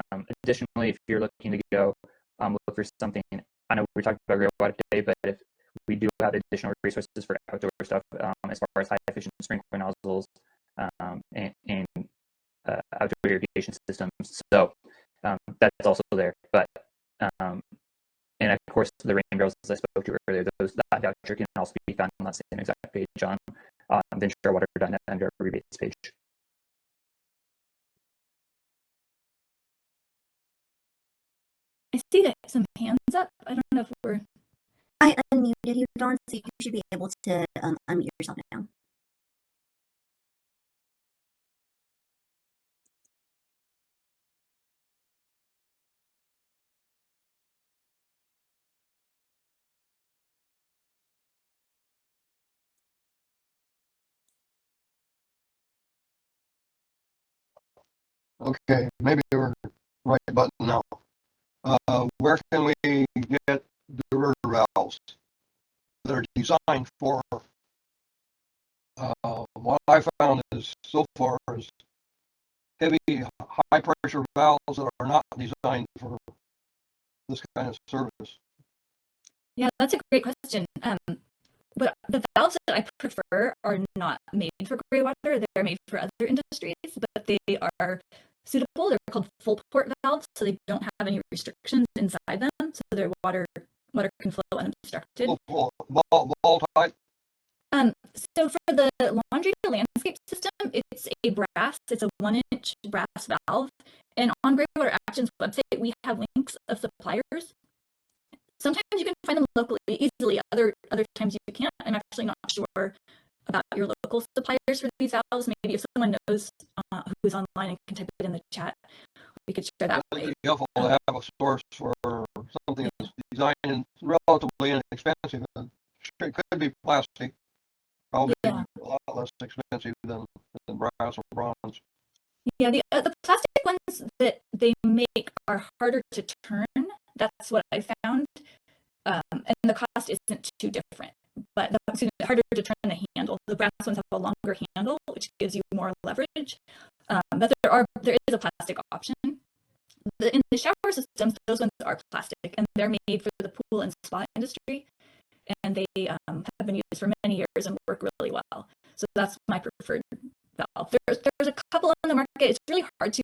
Additionally, if you're looking to go look for something, I know we're talking about Greywater today, but if we do have additional resources for outdoor stuff, as far as high efficient sprinkler nozzles and outdoor irrigation systems. So that's also there. But and of course, the rain barrels, as I spoke to earlier, that voucher can also be found on that same exact page on venturawater.net under our rebates page. I see that some hands up. I don't know if we're... I unmuted you, Dawn, so you should be able to unmute yourself now. Okay, maybe we're right button now. Where can we get the river valves that are designed for what I found is so far is heavy, high pressure valves that are not designed for this kind of service? Yeah, that's a great question. But the valves that I prefer are not made for Greywater. They're made for other industries, but they are suitable. They're called full port valves, so they don't have any restrictions inside them, so their water can flow unobstructed. Ball type? So for the laundry landscape system, it's a 1-inch brass valve. And on Greywater Action's website, we have links of suppliers. Sometimes you can find them locally easily. Other times you can't. I'm actually not sure about your local suppliers for these valves. Maybe if someone knows who's online and can type it in the chat, we could share that. It would be helpful to have a source for something that's designed and relatively inexpensive. It could be plastic, probably a lot less expensive than brass or bronze. Yeah, the plastic ones that they make are harder to turn. That's what I found. And the cost isn't too different. But it's harder to turn the handle. The brass ones have a longer handle, which gives you more leverage. But there is a plastic option. In the shower systems, those ones are plastic, and they're made for the pool and spa industry. And they have been used for many years and work really well. So that's my preferred valve. There's a couple on the market. It's really really hard to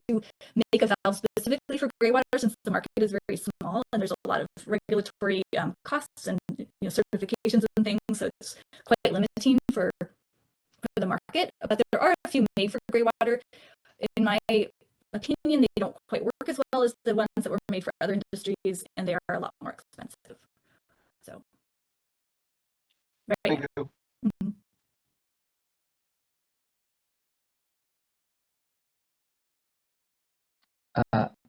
make a valve specifically for Greywater since the market is very small and there's a lot of regulatory costs and certifications and things. So it's quite limiting for the market. But there are a few made for Greywater. In my opinion, they don't quite work as well as the ones that were made for other industries, and they are a lot more expensive. So, right. Thank you. Mhm.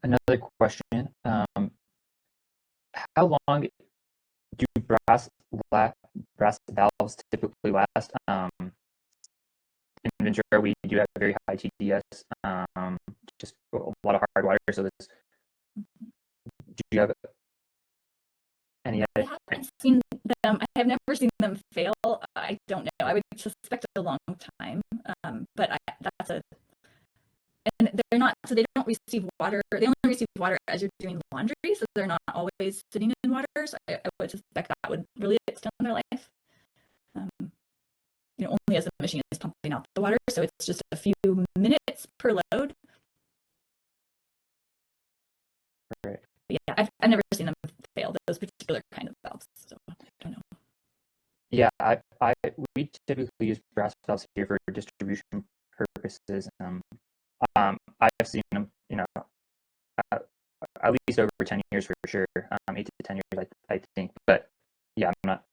Another question. How long do brass valves typically last? In Ventura, we do have very high TDS, just a lot of hard water. So this, do you have any I other? haven't seen them. I have never seen them fail. I don't know. I would suspect a long time, but that's a. And they're not, so they don't receive water. They only receive water as you're doing laundry, so they're not always sitting in water. So I would suspect that would really extend their life. Only as the machine is pumping out the water, so it's just a few minutes per load. Right. But yeah, I've never seen them fail, those particular kind of valves, so I don't know. Yeah, we typically use brass valves here for distribution purposes. I've seen them, at least over 10 years for sure, 8 to 10 years, I think. But yeah, I'm not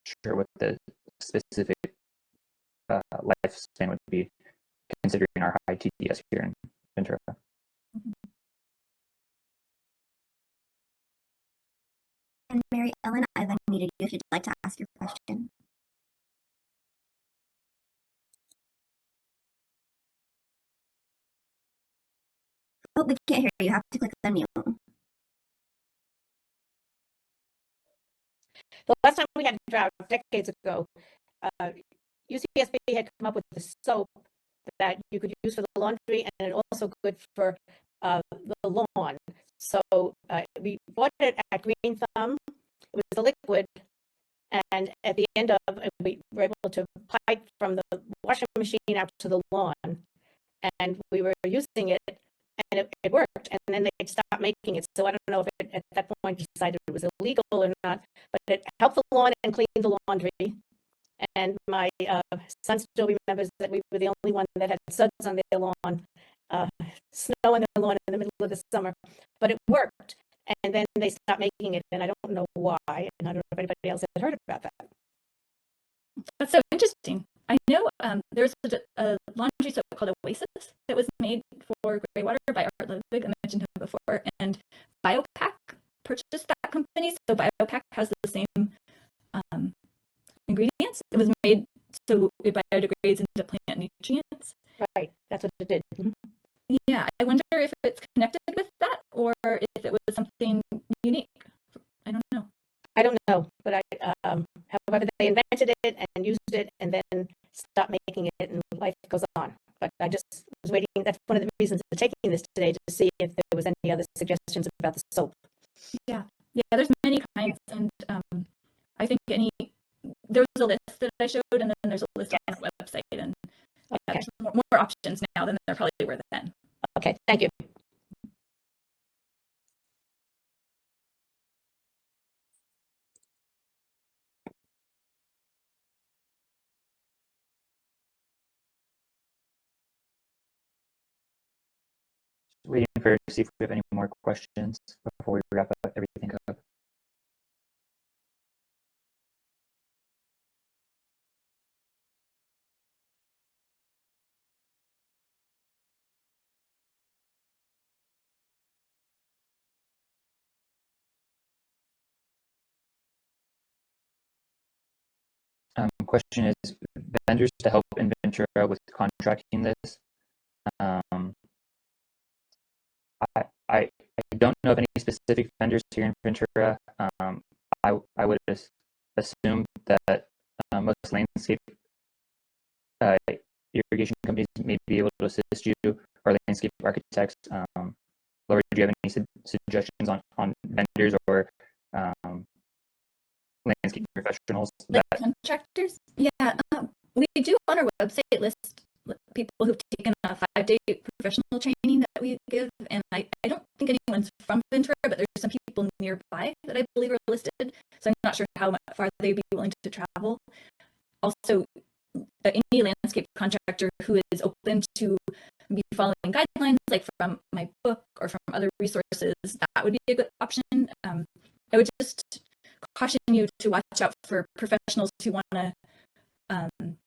sure what the specific lifespan would be, considering our high TDS here in Ventura. And Mary Ellen, I've unmuted you if you'd like to ask your question. Oh, we can't hear you. You have to click unmute. The last time we had a drought, decades ago, UCSB had come up with the soap that you could use for the laundry, and it also good for the lawn. So we bought it at Green Thumb. It was a liquid, and at the end of it, we were able to pipe from the washing machine out to the lawn, and we were using it, and it worked. And then they stopped making it. So I don't know if it at that point decided it was illegal or not, but it helped the lawn and cleaned the laundry. And my son still remembers that we were the only one that had suds on their lawn, snow on their lawn in the middle of the summer. But it worked. And then they stopped making it, and I don't know why. And I don't know if anybody else had heard about that. That's so interesting. I know there's a laundry soap called Oasis that was made for Greywater by Art Ludwig. I mentioned him before, and Biopack purchased that company. So Biopack has the same ingredients. It was made so it biodegrades into plant nutrients. Right, that's what it did. Yeah, I wonder if it's connected with that or if it was something unique. I don't know. I don't know, but however, they invented it and used it and then stopped making it, and life goes on. But I just was waiting. That's one of the reasons for taking this today, to see if there was any other suggestions about the soap. Yeah, there's many kinds, and I think there was a list that I showed, and then there's a list on our website, and Okay. there's more options now than there probably were then. Okay, thank you. Waiting for to see if we have any more questions before we wrap up everything up. Question is, vendors to help in Ventura with contracting this. I don't know of any specific vendors here in Ventura. I would assume that most landscape irrigation companies may be able to assist you, or landscape architects. Laura, do you have any suggestions on vendors or landscape professionals? Like contractors? Yeah, we do on our website list people who've taken a 5-day professional training that we give, and I don't think anyone's from Ventura, but there's some people nearby that I believe are listed, so I'm not sure how far they'd be willing to travel. Also, any landscape contractor who is open to be following guidelines, like from my book or from other resources, that would be a good option. I would just caution you to watch out for professionals who want to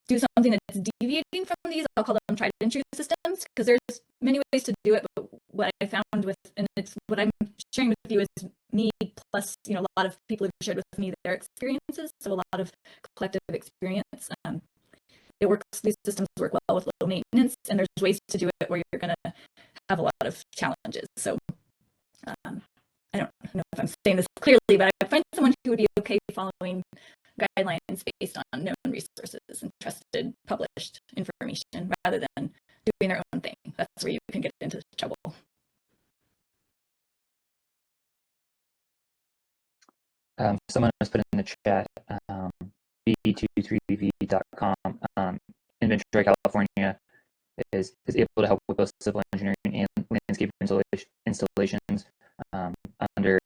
do something that's deviating from these. I'll call them tried and true systems, because there's many ways to do it. But what I found with, and it's what I'm sharing with you, is me plus a lot of people have shared with me their experiences. So a lot of collective experience. It works. These systems work well with low maintenance, and there's ways to do it where you're going to have a lot of challenges. So I don't know if I'm saying this clearly, but I find someone who would be okay following guidelines based on known resources and trusted published information rather than doing their own thing. That's where you can get into trouble. Someone has put in the chat, b23v.com in Ventura, California, is able to help with both civil engineering and landscape installations under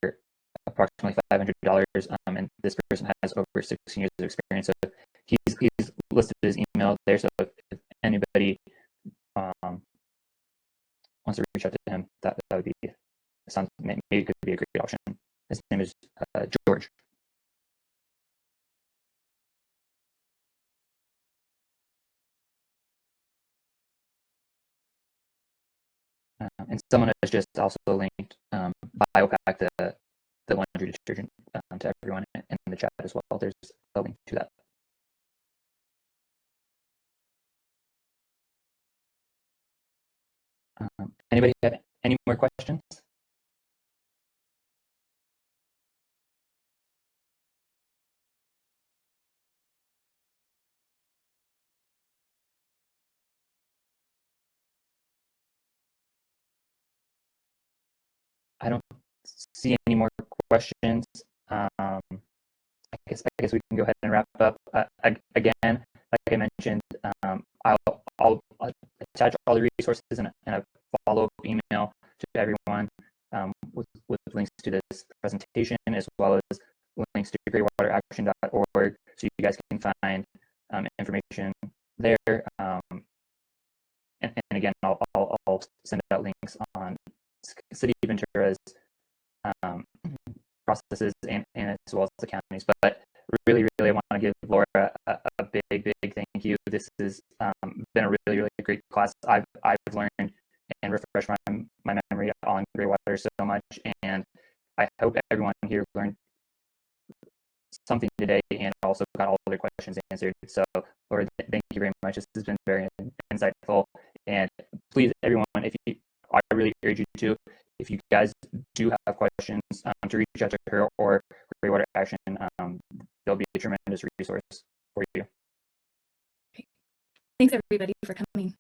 approximately $500, and this person has over 16 years of experience. So he's listed his email there. So if anybody wants to reach out to him, that would be maybe it could be a great option. His name is George. And someone has just also linked BioPack, the laundry detergent, to everyone in the chat as well. There's a link to that. Anybody have any more questions? I don't see any more questions. I guess we can go ahead and wrap up. Again, like I mentioned, I'll attach all the resources in a follow-up email to everyone with links to this presentation, as well as links to greywateraction.org, so you guys can find information there. And again, I'll send out links on City of Ventura's processes and as well as the counties. But really, I want to give Laura a big thank you. This has been a really great class. I've learned and refreshed my memory on Greywater so much, and I hope everyone here learned something today and also got all their questions answered. So, Laura, thank you very much. This has been very insightful. And please, everyone, I really urge you to, if you guys do have questions, to reach out to her or Greywater Action. They'll be a tremendous resource for you. Thanks, everybody, for coming.